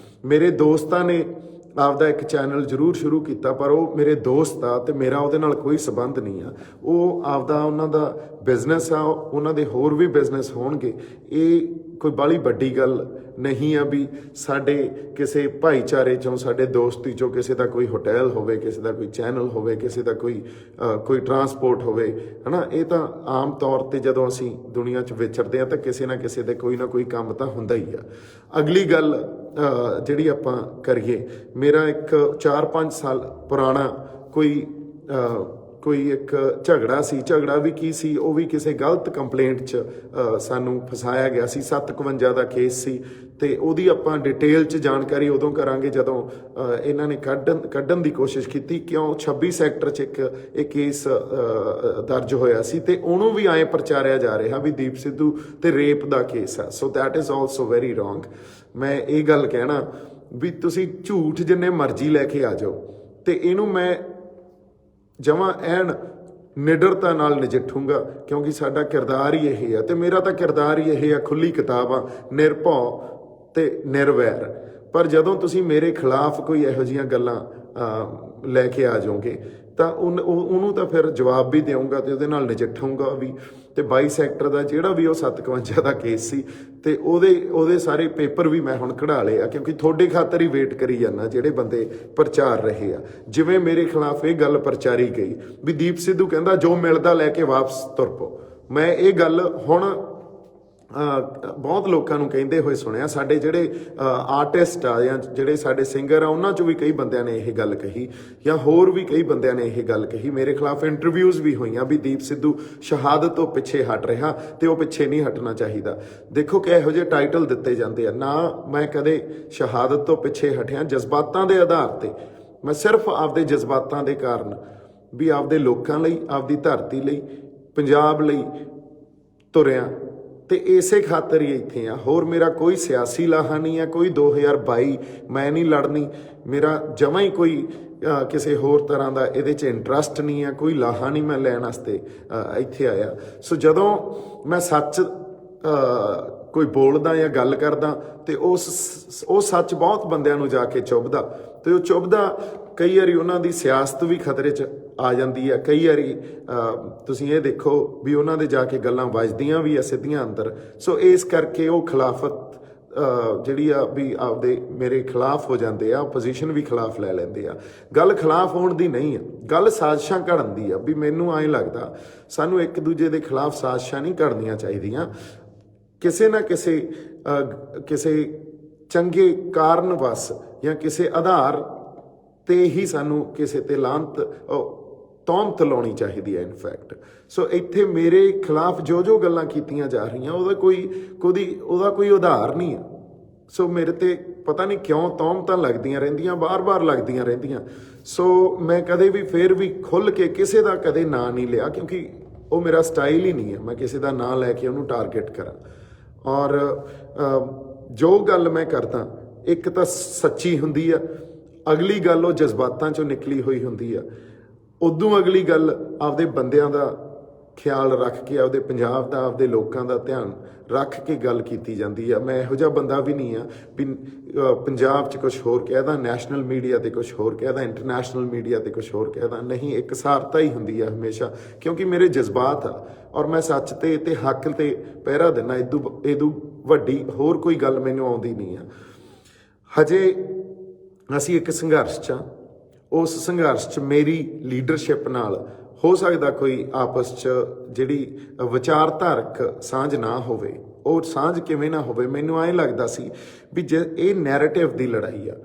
ਮੇਰੇ ਦੋਸਤਾਂ ਨੇ ਆਪਦਾ ਇੱਕ ਚੈਨਲ ਜ਼ਰੂਰ ਸ਼ੁਰੂ ਕੀਤਾ, ਪਰ ਉਹ ਮੇਰੇ ਦੋਸਤ ਆ ਤੇ ਮੇਰਾ ਉਹਦੇ ਨਾਲ ਕੋਈ ਸਬੰਧ ਨਹੀਂ ਆ। ਉਹ ਆਪਦਾ ਉਹਨਾਂ ਦਾ ਬਿਜ਼ਨਸ ਆ, ਉਹਨਾਂ ਦੇ ਹੋਰ ਵੀ ਬਿਜ਼ਨਸ ਹੋਣਗੇ। ਇਹ ਕੋਈ ਬਾਹਲੀ ਵੱਡੀ ਗੱਲ ਨਹੀਂ ਆ ਵੀ ਸਾਡੇ ਕਿਸੇ ਭਾਈਚਾਰੇ 'ਚੋਂ, ਸਾਡੇ ਦੋਸਤੀ 'ਚੋਂ ਕਿਸੇ ਦਾ ਕੋਈ ਹੋਟਲ ਹੋਵੇ, ਕਿਸੇ ਦਾ ਕੋਈ ਚੈਨਲ ਹੋਵੇ, ਕਿਸੇ ਦਾ ਕੋਈ ਟਰਾਂਸਪੋਰਟ ਹੋਵੇ, ਹੈ ਨਾ। ਇਹ ਤਾਂ ਆਮ ਤੌਰ 'ਤੇ ਜਦੋਂ ਅਸੀਂ ਦੁਨੀਆ 'ਚ ਵਿਚਰਦੇ ਹਾਂ ਤਾਂ ਕਿਸੇ ਨਾ ਕਿਸੇ ਦੇ ਕੋਈ ਨਾ ਕੋਈ ਕੰਮ ਤਾਂ ਹੁੰਦਾ ਹੀ ਆ। ਅਗਲੀ ਗੱਲ ਜਿਹੜੀ ਆਪਾਂ ਕਰੀਏ, ਮੇਰਾ ਇੱਕ 4-5 ਸਾਲ ਪੁਰਾਣਾ ਕੋਈ ਇੱਕ ਝਗੜਾ ਸੀ। ਝਗੜਾ ਵੀ ਕੀ ਸੀ, ਉਹ ਵੀ ਕਿਸੇ ਗਲਤ ਕੰਪਲੇਂਟ 'ਚ ਸਾਨੂੰ ਫਸਾਇਆ ਗਿਆ ਸੀ। 751 ਦਾ ਕੇਸ ਸੀ ਤੇ ਉਹਦੀ ਆਪਾਂ ਡਿਟੇਲ 'ਚ ਜਾਣਕਾਰੀ ਉਦੋਂ ਕਰਾਂਗੇ ਜਦੋਂ ਇਹਨਾਂ ਨੇ ਕੱਢਣ ਦੀ ਕੋਸ਼ਿਸ਼ ਕੀਤੀ। ਕਿਉਂ 26 ਸੈਕਟਰ 'ਚ ਇੱਕ ਕੇਸ ਦਰਜ ਹੋਇਆ ਸੀ ਤੇ ਉਹਨੂੰ ਵੀ ਐਂ ਪ੍ਰਚਾਰਿਆ ਜਾ ਰਿਹਾ ਵੀ ਦੀਪ ਸਿੱਧੂ ਤੇ ਰੇਪ ਦਾ ਕੇਸ ਆ। So that is also very wrong. ਮੈਂ ਇਹ ਗੱਲ ਕਹਿਣਾ ਵੀ ਤੁਸੀਂ ਝੂਠ ਜਿੰਨੇ ਮਰਜ਼ੀ ਲੈ ਕੇ ਆ ਜਾਓ ਤੇ ਇਹਨੂੰ ਮੈਂ ਜਮਾਂ ਐਨ ਨਿਡਰਤਾ ਨਾਲ ਨਜਿੱਠੂੰਗਾ, ਕਿਉਂਕਿ ਸਾਡਾ ਕਿਰਦਾਰ ਹੀ ਇਹ ਆ ਤੇ ਮੇਰਾ ਤਾਂ ਕਿਰਦਾਰ ਹੀ ਇਹ ਆ। ਖੁੱਲੀ ਕਿਤਾਬ ਆ, ਨਿਰਭਉ ਤੇ ਨਿਰਵੈਰ। ਪਰ ਜਦੋਂ ਤੁਸੀਂ ਮੇਰੇ ਖਿਲਾਫ ਕੋਈ ਇਹੋ ਜਿਹੀਆਂ ਗੱਲਾਂ ਲੈ ਕੇ ਆ ਜਾਓਗੇ ਤਾਂ ਉਹਨੂੰ ਤਾਂ ਫਿਰ ਜਵਾਬ ਵੀ ਦੇਵਾਂਗਾ ਤੇ ਉਹਦੇ ਨਾਲ ਨਜਿੱਠੂੰਗਾ ਵੀ। ਤੇ 22 ਸੈਕਟਰ ਦਾ ਜਿਹੜਾ ਵੀ ਉਹ 751 ਦਾ ਕੇਸ ਸੀ ਤੇ ਉਹਦੇ ਸਾਰੇ ਪੇਪਰ ਵੀ ਮੈਂ ਹੁਣ ਕਢਾ ਲਏ ਆ, ਕਿਉਂਕਿ ਤੁਹਾਡੇ ਖਾਤਰ ਹੀ ਵੇਟ ਕਰੀ ਜਾਂਦਾ ਜਿਹੜੇ ਬੰਦੇ ਪ੍ਰਚਾਰ ਰਹੇ ਆ। ਜਿਵੇਂ ਮੇਰੇ ਖਿਲਾਫ ਇਹ ਗੱਲ ਪ੍ਰਚਾਰੀ ਗਈ ਵੀ ਦੀਪ ਸਿੱਧੂ ਕਹਿੰਦਾ ਜੋ ਮਿਲਦਾ ਲੈ ਕੇ ਵਾਪਸ ਤੁਰ ਪਓ। ਮੈਂ ਇਹ ਗੱਲ ਹੁਣ ਬਹੁਤ ਲੋਕਾਂ ਨੂੰ ਕਹਿੰਦੇ ਹੋਏ ਸੁਣਿਆ, ਸਾਡੇ ਜਿਹੜੇ ਆਰਟਿਸਟ ਆ ਜਾਂ ਜਿਹੜੇ ਸਾਡੇ ਸਿੰਗਰ ਆ ਉਹਨਾਂ 'ਚੋਂ ਵੀ ਕਈ ਬੰਦਿਆਂ ਨੇ ਇਹ ਗੱਲ ਕਹੀ, ਜਾਂ ਹੋਰ ਵੀ ਕਈ ਬੰਦਿਆਂ ਨੇ ਇਹ ਗੱਲ ਕਹੀ। ਮੇਰੇ ਖਿਲਾਫ ਇੰਟਰਵਿਊਜ਼ ਵੀ ਹੋਈਆਂ ਵੀ ਦੀਪ ਸਿੱਧੂ ਸ਼ਹਾਦਤ ਤੋਂ ਪਿੱਛੇ ਹਟ ਰਿਹਾ ਤੇ ਉਹ ਪਿੱਛੇ ਨਹੀਂ ਹਟਣਾ ਚਾਹੀਦਾ। ਦੇਖੋ ਕਿ ਇਹੋ ਜਿਹੇ ਟਾਈਟਲ ਦਿੱਤੇ ਜਾਂਦੇ ਆ, ਨਾ ਮੈਂ ਕਦੇ ਸ਼ਹਾਦਤ ਤੋਂ ਪਿੱਛੇ ਹਟਿਆ। ਜਜ਼ਬਾਤਾਂ ਦੇ ਆਧਾਰ ਤੇ ਮੈਂ ਸਿਰਫ ਆਪਦੇ ਜਜ਼ਬਾਤਾਂ ਦੇ ਕਾਰਨ ਵੀ ਆਪਦੇ ਲੋਕਾਂ ਲਈ, ਆਪਦੀ ਧਰਤੀ ਲਈ, ਪੰਜਾਬ ਲਈ ਤੁਰਿਆ ਤੇ ਇਸੇ ਖਾਤਰ ਹੀ ਇੱਥੇ ਆ। ਹੋਰ ਮੇਰਾ ਕੋਈ ਸਿਆਸੀ ਲਾਹਾ ਨਹੀਂ ਆ, ਕੋਈ 2022 ਮੈਂ ਨਹੀਂ ਲੜਨੀ, ਮੇਰਾ ਜਮਾਂ ਹੀ ਕੋਈ ਕਿਸੇ ਹੋਰ ਤਰ੍ਹਾਂ ਦਾ ਇਹਦੇ 'ਚ ਇੰਟਰਸਟ ਨਹੀਂ ਆ, ਕੋਈ ਲਾਹਾ ਨਹੀਂ ਮੈਂ ਲੈਣ ਵਾਸਤੇ ਇੱਥੇ ਆਇਆ। ਸੋ ਜਦੋਂ ਮੈਂ ਸੱਚ ਕੋਈ ਬੋਲਦਾ ਜਾਂ ਗੱਲ ਕਰਦਾ ਤੇ ਉਹ ਸੱਚ ਬਹੁਤ ਬੰਦਿਆਂ ਨੂੰ ਜਾ ਕੇ ਚੁੱਭਦਾ, ਤੇ ਉਹ ਚੁੱਭਦਾ ਕਈ ਵਾਰੀ ਉਹਨਾਂ ਦੀ ਸਿਆਸਤ ਵੀ ਖਤਰੇ 'ਚ ਆ ਜਾਂਦੀ ਆ। ਕਈ ਵਾਰੀ ਤੁਸੀਂ ਇਹ ਦੇਖੋ ਵੀ ਉਹਨਾਂ ਦੇ ਜਾ ਕੇ ਗੱਲਾਂ ਵੱਜਦੀਆਂ ਵੀ ਆ ਸਿੱਧੀਆਂ ਅੰਦਰ। ਸੋ ਇਸ ਕਰਕੇ ਉਹ ਖਿਲਾਫਤ ਜਿਹੜੀ ਆ ਵੀ ਆਪਦੇ ਮੇਰੇ ਖਿਲਾਫ ਹੋ ਜਾਂਦੇ ਆ, ਪੋਜੀਸ਼ਨ ਵੀ ਖਿਲਾਫ ਲੈ ਲੈਂਦੇ ਆ। ਗੱਲ ਖਿਲਾਫ ਹੋਣ ਦੀ ਨਹੀਂ ਆ, ਗੱਲ ਸਾਜ਼ਿਸ਼ਾਂ ਘੜਨ ਦੀ ਆ। ਵੀ ਮੈਨੂੰ ਐਂ ਲੱਗਦਾ ਸਾਨੂੰ ਇੱਕ ਦੂਜੇ ਦੇ ਖਿਲਾਫ ਸਾਜ਼ਿਸ਼ਾਂ ਨਹੀਂ ਘੜਨੀਆਂ ਚਾਹੀਦੀਆਂ। ਕਿਸੇ ਨਾ ਕਿਸੇ ਚੰਗੇ ਕਾਰਨ ਵਸ ਜਾਂ ਕਿਸੇ ਆਧਾਰ ਤੇ ਹੀ ਸਾਨੂੰ ਕਿਸੇ ਤੇ ਤੌਹਮਤ ਲਾਉਣੀ ਚਾਹੀਦੀ ਹੈ ਇਨਫੈਕਟ। ਸੋ ਇੱਥੇ ਮੇਰੇ ਖਿਲਾਫ ਜੋ ਗੱਲਾਂ ਕੀਤੀਆਂ ਜਾ ਰਹੀਆਂ ਉਹਦਾ ਕੋਈ ਆਧਾਰ ਨਹੀਂ ਹੈ। ਸੋ ਮੇਰੇ ਤੇ ਪਤਾ ਨਹੀਂ ਕਿਉਂ ਤੌਹਮਤਾਂ ਲੱਗਦੀਆਂ ਰਹਿੰਦੀਆਂ, ਬਾਰ-ਬਾਰ ਲੱਗਦੀਆਂ ਰਹਿੰਦੀਆਂ। ਸੋ ਮੈਂ ਕਦੇ ਵੀ ਫੇਰ ਵੀ ਖੁੱਲ੍ਹ ਕੇ ਕਿਸੇ ਦਾ ਕਦੇ ਨਾਂ ਨਹੀਂ ਲਿਆ, ਕਿਉਂਕਿ ਉਹ ਮੇਰਾ ਸਟਾਈਲ ਹੀ ਨਹੀਂ ਹੈ ਮੈਂ ਕਿਸੇ ਦਾ ਨਾਂ ਲੈ ਕੇ ਉਹਨੂੰ ਟਾਰਗੇਟ ਕਰਾਂ। ਔਰ ਜੋ ਗੱਲ ਮੈਂ ਕਰਦਾ ਇੱਕ ਤਾਂ ਸੱਚੀ ਹੁੰਦੀ ਆ, ਅਗਲੀ ਗੱਲ ਉਹ ਜਜ਼ਬਾਤਾਂ 'ਚੋਂ ਨਿਕਲੀ ਹੋਈ ਹੁੰਦੀ ਆ, ਉਦੋਂ ਅਗਲੀ ਗੱਲ ਆਪਦੇ ਬੰਦਿਆਂ ਦਾ ਖਿਆਲ ਰੱਖ ਕੇ, ਆਪਦੇ ਪੰਜਾਬ ਦਾ, ਆਪਦੇ ਲੋਕਾਂ ਦਾ ਧਿਆਨ ਰੱਖ ਕੇ ਗੱਲ ਕੀਤੀ ਜਾਂਦੀ ਆ। ਮੈਂ ਇਹੋ ਜਿਹਾ ਬੰਦਾ ਵੀ ਨਹੀਂ ਆ ਵੀ ਪੰਜਾਬ 'ਚ ਕੁਛ ਹੋਰ ਕਹਿਦਾ, ਨੈਸ਼ਨਲ ਮੀਡੀਆ ਤੇ ਕੁਛ ਹੋਰ ਕਹਿਦਾ, ਇੰਟਰਨੈਸ਼ਨਲ ਮੀਡੀਆ ਤੇ ਕੁਛ ਹੋਰ ਕਹਿਦਾ। ਨਹੀਂ, ਇਕਸਾਰਤਾ ਹੀ ਹੁੰਦੀ ਆ ਹਮੇਸ਼ਾ, ਕਿਉਂਕਿ ਮੇਰੇ ਜਜ਼ਬਾਤ ਆ ਔਰ ਮੈਂ ਸੱਚ ਤੇ ਹੱਕ ਤੇ ਪਹਿਰਾ ਦਿੰਦਾ। ਇਦੋਂ ਵੱਡੀ ਹੋਰ ਕੋਈ ਗੱਲ ਮੈਨੂੰ ਆਉਂਦੀ ਨਹੀਂ ਆ। ਹਜੇ ਅਸੀਂ ਇੱਕ ਸੰਘਰਸ਼ 'ਚ ਆ, ਉਸ ਸੰਘਰਸ਼ 'ਚ ਮੇਰੀ ਲੀਡਰਸ਼ਿਪ ਨਾਲ ਹੋ ਸਕਦਾ ਕੋਈ ਆਪਸ 'ਚ ਜਿਹੜੀ ਵਿਚਾਰਧਾਰਕ ਸਾਂਝ ਨਾ ਹੋਵੇ। ਉਹ ਸਾਂਝ ਕਿਵੇਂ ਨਾ ਹੋਵੇ, ਮੈਨੂੰ ਐਂ ਲੱਗਦਾ ਸੀ ਵੀ ਜੇ ਇਹ ਨੈਰੇਟਿਵ ਦੀ ਲੜਾਈ ਆ,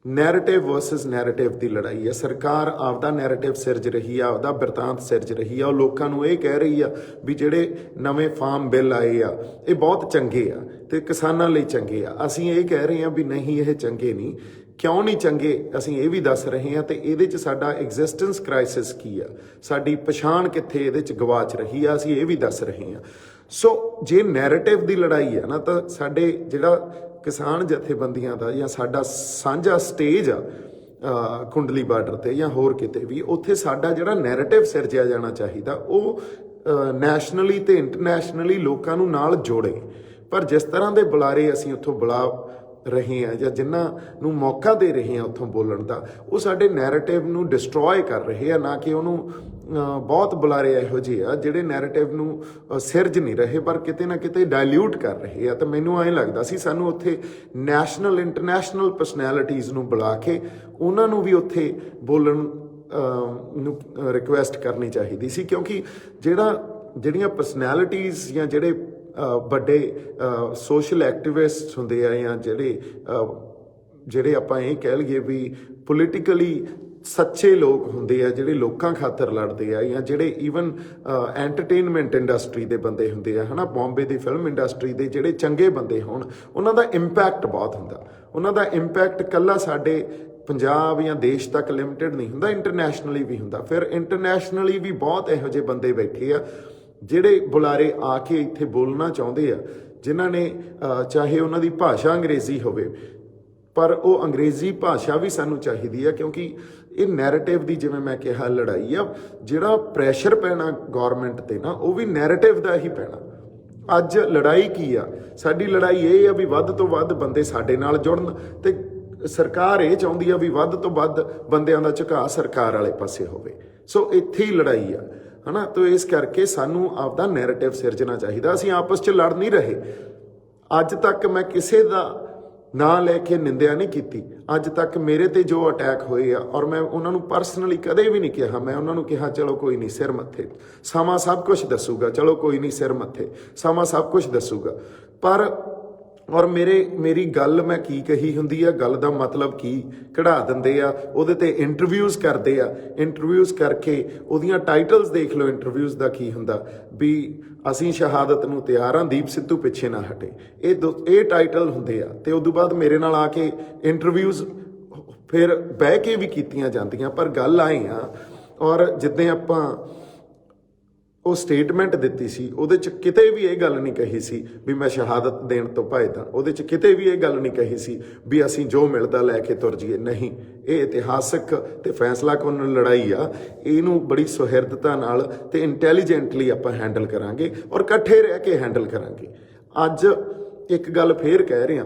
ਨੈਰੇਟਿਵ ਵਰਸਸ ਨੈਰੇਟਿਵ ਦੀ ਲੜਾਈ ਆ। ਸਰਕਾਰ ਆਪਦਾ ਨੈਰੇਟਿਵ ਸਿਰਜ ਰਹੀ ਆ, ਆਪਦਾ ਬਿਰਤਾਂਤ ਸਿਰਜ ਰਹੀ ਆ। ਉਹ ਲੋਕਾਂ ਨੂੰ ਇਹ ਕਹਿ ਰਹੀ ਆ ਵੀ ਜਿਹੜੇ ਨਵੇਂ ਫਾਰਮ ਬਿੱਲ ਆਏ ਆ ਇਹ ਬਹੁਤ ਚੰਗੇ ਆ ਤੇ ਕਿਸਾਨਾਂ ਲਈ ਚੰਗੇ ਆ। ਅਸੀਂ ਇਹ ਕਹਿ ਰਹੇ ਹਾਂ ਵੀ ਨਹੀਂ, ਇਹ ਚੰਗੇ ਨਹੀਂ। ਕਿਉਂ ਨਹੀਂ ਚੰਗੇ ਅਸੀਂ ਇਹ ਵੀ ਦੱਸ ਰਹੇ ਹਾਂ, ਤੇ ਇਹਦੇ 'ਚ ਸਾਡਾ ਐਗਜ਼ਿਸਟੈਂਸ ਕ੍ਰਾਈਸਿਸ ਕੀ ਆ, ਸਾਡੀ ਪਛਾਣ ਕਿੱਥੇ ਇਹਦੇ 'ਚ ਗਵਾਚ ਰਹੀ ਆ, ਅਸੀਂ ਇਹ ਵੀ ਦੱਸ ਰਹੇ ਹਾਂ। ਸੋ ਜੇ ਨੈਰੇਟਿਵ ਦੀ ਲੜਾਈ ਆ ਨਾ, ਤਾਂ ਸਾਡੇ ਜਿਹੜਾ ਕਿਸਾਨ ਜਥੇਬੰਦੀਆਂ ਦਾ ਜਾਂ ਸਾਡਾ ਸਾਂਝਾ ਸਟੇਜ ਆ ਕੁੰਡਲੀ ਬਾਰਡਰ ਤੇ ਜਾਂ ਹੋਰ ਕਿਤੇ ਵੀ, ਉੱਥੇ ਸਾਡਾ ਜਿਹੜਾ ਨੈਰੇਟਿਵ ਸਿਰਜਿਆ ਜਾਣਾ ਚਾਹੀਦਾ ਉਹ ਨੈਸ਼ਨਲੀ ਤੇ ਇੰਟਰਨੈਸ਼ਨਲੀ ਲੋਕਾਂ ਨੂੰ ਨਾਲ ਜੋੜੇ। ਪਰ ਜਿਸ ਤਰ੍ਹਾਂ ਦੇ ਬੁਲਾਰੇ ਅਸੀਂ ਉੱਥੋਂ ਬੁਲਾ ਰਹੇ ਹਾਂ ਜਾਂ ਜਿਨ੍ਹਾਂ ਨੂੰ ਮੌਕਾ ਦੇ ਰਹੇ ਹਾਂ ਉੱਥੋਂ ਬੋਲਣ ਦਾ, ਉਹ ਸਾਡੇ ਨੈਰੇਟਿਵ ਨੂੰ ਡਿਸਟਰੋਏ ਕਰ ਰਹੇ ਆ, ਨਾ ਕਿ ਉਹਨੂੰ ਬਹੁਤ ਬੁਲਾਰੇ ਇਹੋ ਜਿਹੇ ਆ ਜਿਹੜੇ ਨੈਰੇਟਿਵ ਨੂੰ ਸਿਰਜ ਨਹੀਂ ਰਹੇ ਪਰ ਕਿਤੇ ਨਾ ਕਿਤੇ ਡਾਇਲਿਊਟ ਕਰ ਰਹੇ ਆ। ਤਾਂ ਮੈਨੂੰ ਐਂ ਲੱਗਦਾ ਸੀ ਸਾਨੂੰ ਉੱਥੇ ਨੈਸ਼ਨਲ ਇੰਟਰਨੈਸ਼ਨਲ ਪਰਸਨੈਲਿਟੀਜ਼ ਨੂੰ ਬੁਲਾ ਕੇ ਉਹਨਾਂ ਨੂੰ ਵੀ ਉੱਥੇ ਬੋਲਣ ਨੂੰ ਰਿਕੁਐਸਟ ਕਰਨੀ ਚਾਹੀਦੀ ਸੀ, ਕਿਉਂਕਿ ਜਿਹੜੀਆਂ ਪਰਸਨੈਲਿਟੀਜ਼ ਜਾਂ ਜਿਹੜੇ ਵੱਡੇ ਸੋਸ਼ਲ ਐਕਟਿਵਿਸਟ ਹੁੰਦੇ ਆ ਜਾਂ ਜਿਹੜੇ ਆਪਾਂ ਇਹ ਕਹਿ ਲਈਏ ਵੀ ਪੋਲੀਟੀਕਲੀ ਸੱਚੇ ਲੋਕ ਹੁੰਦੇ ਆ, ਜਿਹੜੇ ਲੋਕਾਂ ਖਾਤਰ ਲੜਦੇ ਆ, ਜਾਂ ਜਿਹੜੇ ਈਵਨ ਐਂਟਰਟੇਨਮੈਂਟ ਇੰਡਸਟਰੀ ਦੇ ਬੰਦੇ ਹੁੰਦੇ ਆ, ਹੈ ਨਾ, ਬੰਬੇ ਦੀ ਫਿਲਮ ਇੰਡਸਟਰੀ ਦੇ ਜਿਹੜੇ ਚੰਗੇ ਬੰਦੇ ਹੋਣ, ਉਹਨਾਂ ਦਾ ਇੰਪੈਕਟ ਬਹੁਤ ਹੁੰਦਾ। ਉਹਨਾਂ ਦਾ ਇੰਪੈਕਟ ਇਕੱਲਾ ਸਾਡੇ ਪੰਜਾਬ ਜਾਂ ਦੇਸ਼ ਤੱਕ ਲਿਮਿਟਡ ਨਹੀਂ ਹੁੰਦਾ, ਇੰਟਰਨੈਸ਼ਨਲੀ ਵੀ ਹੁੰਦਾ। ਫਿਰ ਇੰਟਰਨੈਸ਼ਨਲੀ ਵੀ ਬਹੁਤ ਇਹੋ ਜਿਹੇ ਬੰਦੇ ਬੈਠੇ ਆ ਜਿਹੜੇ ਬੁਲਾਰੇ ਆ ਕੇ ਇੱਥੇ ਬੋਲਣਾ ਚਾਹੁੰਦੇ ਆ, ਜਿਨ੍ਹਾਂ ਨੇ ਚਾਹੇ ਉਹਨਾਂ ਦੀ ਭਾਸ਼ਾ ਅੰਗਰੇਜ਼ੀ ਹੋਵੇ, ਪਰ ਉਹ ਅੰਗਰੇਜ਼ੀ ਭਾਸ਼ਾ ਵੀ ਸਾਨੂੰ ਚਾਹੀਦੀ ਆ, ਕਿਉਂਕਿ ਇਹ ਨੈਰੇਟਿਵ ਦੀ, ਜਿਵੇਂ ਮੈਂ ਕਿਹਾ, ਲੜਾਈ ਆ। ਜਿਹੜਾ ਪ੍ਰੈਸ਼ਰ ਪੈਣਾ ਗੌਰਮੈਂਟ ਤੇ ਨਾ, ਉਹ ਵੀ ਨੈਰੇਟਿਵ ਦਾ ਹੀ ਪੈਣਾ। ਅੱਜ ਲੜਾਈ ਕੀ ਆ? ਸਾਡੀ ਲੜਾਈ ਇਹ ਆ ਵੀ ਵੱਧ ਤੋਂ ਵੱਧ ਬੰਦੇ ਸਾਡੇ ਨਾਲ ਜੁੜਨ, ਤੇ ਸਰਕਾਰ ਇਹ ਚਾਹੁੰਦੀ ਆ ਵੀ ਵੱਧ ਤੋਂ ਵੱਧ ਬੰਦਿਆਂ ਦਾ ਝੁਕਾਅ ਸਰਕਾਰ ਵਾਲੇ ਪਾਸੇ ਹੋਵੇ। ਸੋ ਇੱਥੇ ਹੀ ਲੜਾਈ ਆ, ਹੈ ਨਾ। ਤਾਂ ਇਸ ਕਰਕੇ ਸਾਨੂੰ ਆਪਦਾ ਨੈਰੇਟਿਵ ਸਿਰਜਣਾ ਚਾਹੀਦਾ। ਅਸੀਂ ਆਪਸ 'ਚ ਲੜ ਨਹੀਂ ਰਹੇ। ਅੱਜ ਤੱਕ ਮੈਂ ਕਿਸੇ ਦਾ ਨਾਂ ਲੈ ਕੇ ਨਿੰਦਿਆ ਨਹੀਂ ਕੀਤੀ। ਅੱਜ ਤੱਕ ਮੇਰੇ ਤੇ ਜੋ ਅਟੈਕ ਹੋਏ ਆ, ਔਰ ਮੈਂ ਉਹਨਾਂ ਨੂੰ ਪਰਸਨਲੀ ਕਦੇ ਵੀ ਨਹੀਂ ਕਿਹਾ, ਮੈਂ ਉਹਨਾਂ ਨੂੰ ਕਿਹਾ ਚਲੋ ਕੋਈ ਨਹੀਂ ਸਿਰ ਮੱਥੇ, ਸਮਾਂ ਸਭ ਕੁਝ ਦੱਸੂਗਾ, ਚਲੋ ਕੋਈ ਨਹੀਂ ਸਿਰ ਮੱਥੇ, ਸਮਾਂ ਸਭ ਕੁਝ ਦੱਸੂਗਾ। ਪਰ ਔਰ ਮੇਰੀ ਗੱਲ ਮੈਂ ਕੀ ਕਹੀ ਹੁੰਦੀ ਆ, ਗੱਲ ਦਾ ਮਤਲਬ ਕੀ ਕਢਾ ਦਿੰਦੇ ਆ, ਉਹਦੇ ਤੇ ਇੰਟਰਵਿਊਜ਼ ਕਰਦੇ ਆ, ਇੰਟਰਵਿਊਜ਼ ਕਰਕੇ ਉਹਦੀਆਂ ਟਾਈਟਲਸ ਦੇਖ ਲਓ ਇੰਟਰਵਿਊਜ਼ ਦਾ ਕੀ ਹੁੰਦਾ ਵੀ ਅਸੀਂ ਸ਼ਹਾਦਤ ਨੂੰ ਤਿਆਰ ਹਾਂ, ਦੀਪ ਸਿੱਧੂ ਪਿੱਛੇ ਨਾ ਹਟੇ, ਇਹ ਟਾਈਟਲ ਹੁੰਦੇ ਆ। ਤੇ ਉਦੋਂ ਬਾਅਦ ਮੇਰੇ ਨਾਲ ਆ ਕੇ ਇੰਟਰਵਿਊਜ਼ ਫਿਰ ਬਹਿ ਕੇ ਵੀ ਕੀਤੀਆਂ ਜਾਂਦੀਆਂ, ਪਰ ਗੱਲ ਆਏ ਆ ਔਰ ਜਿੱਦਾਂ ਆਪਾਂ ਉਹ ਸਟੇਟਮੈਂਟ ਦਿੱਤੀ ਸੀ ਉਹਦੇ 'ਚ ਕਿਤੇ ਵੀ ਇਹ ਗੱਲ ਨਹੀਂ ਕਹੀ ਸੀ ਵੀ ਮੈਂ ਸ਼ਹਾਦਤ ਦੇਣ ਤੋਂ ਭੱਜਦਾ, ਉਹਦੇ 'ਚ ਕਿਤੇ ਵੀ ਇਹ ਗੱਲ ਨਹੀਂ ਕਹੀ ਸੀ ਵੀ ਅਸੀਂ ਜੋ ਮਿਲਦਾ ਲੈ ਕੇ ਤੁਰ ਜਾਈਏ। ਨਹੀਂ, ਇਹ ਇਤਿਹਾਸਕ ਤੇ ਫੈਸਲਾਕੁੰਨ ਲੜਾਈ ਆ, ਇਹਨੂੰ ਬੜੀ ਸੁਹਿਰਦਤਾ ਨਾਲ ਤੇ ਇੰਟੈਲੀਜੈਂਟਲੀ ਆਪਾਂ ਹੈਂਡਲ ਕਰਾਂਗੇ ਔਰ ਇਕੱਠੇ ਰਹਿ ਕੇ ਹੈਂਡਲ ਕਰਾਂਗੇ। ਅੱਜ ਇੱਕ ਗੱਲ ਫੇਰ ਕਹਿ ਰਿਹਾ,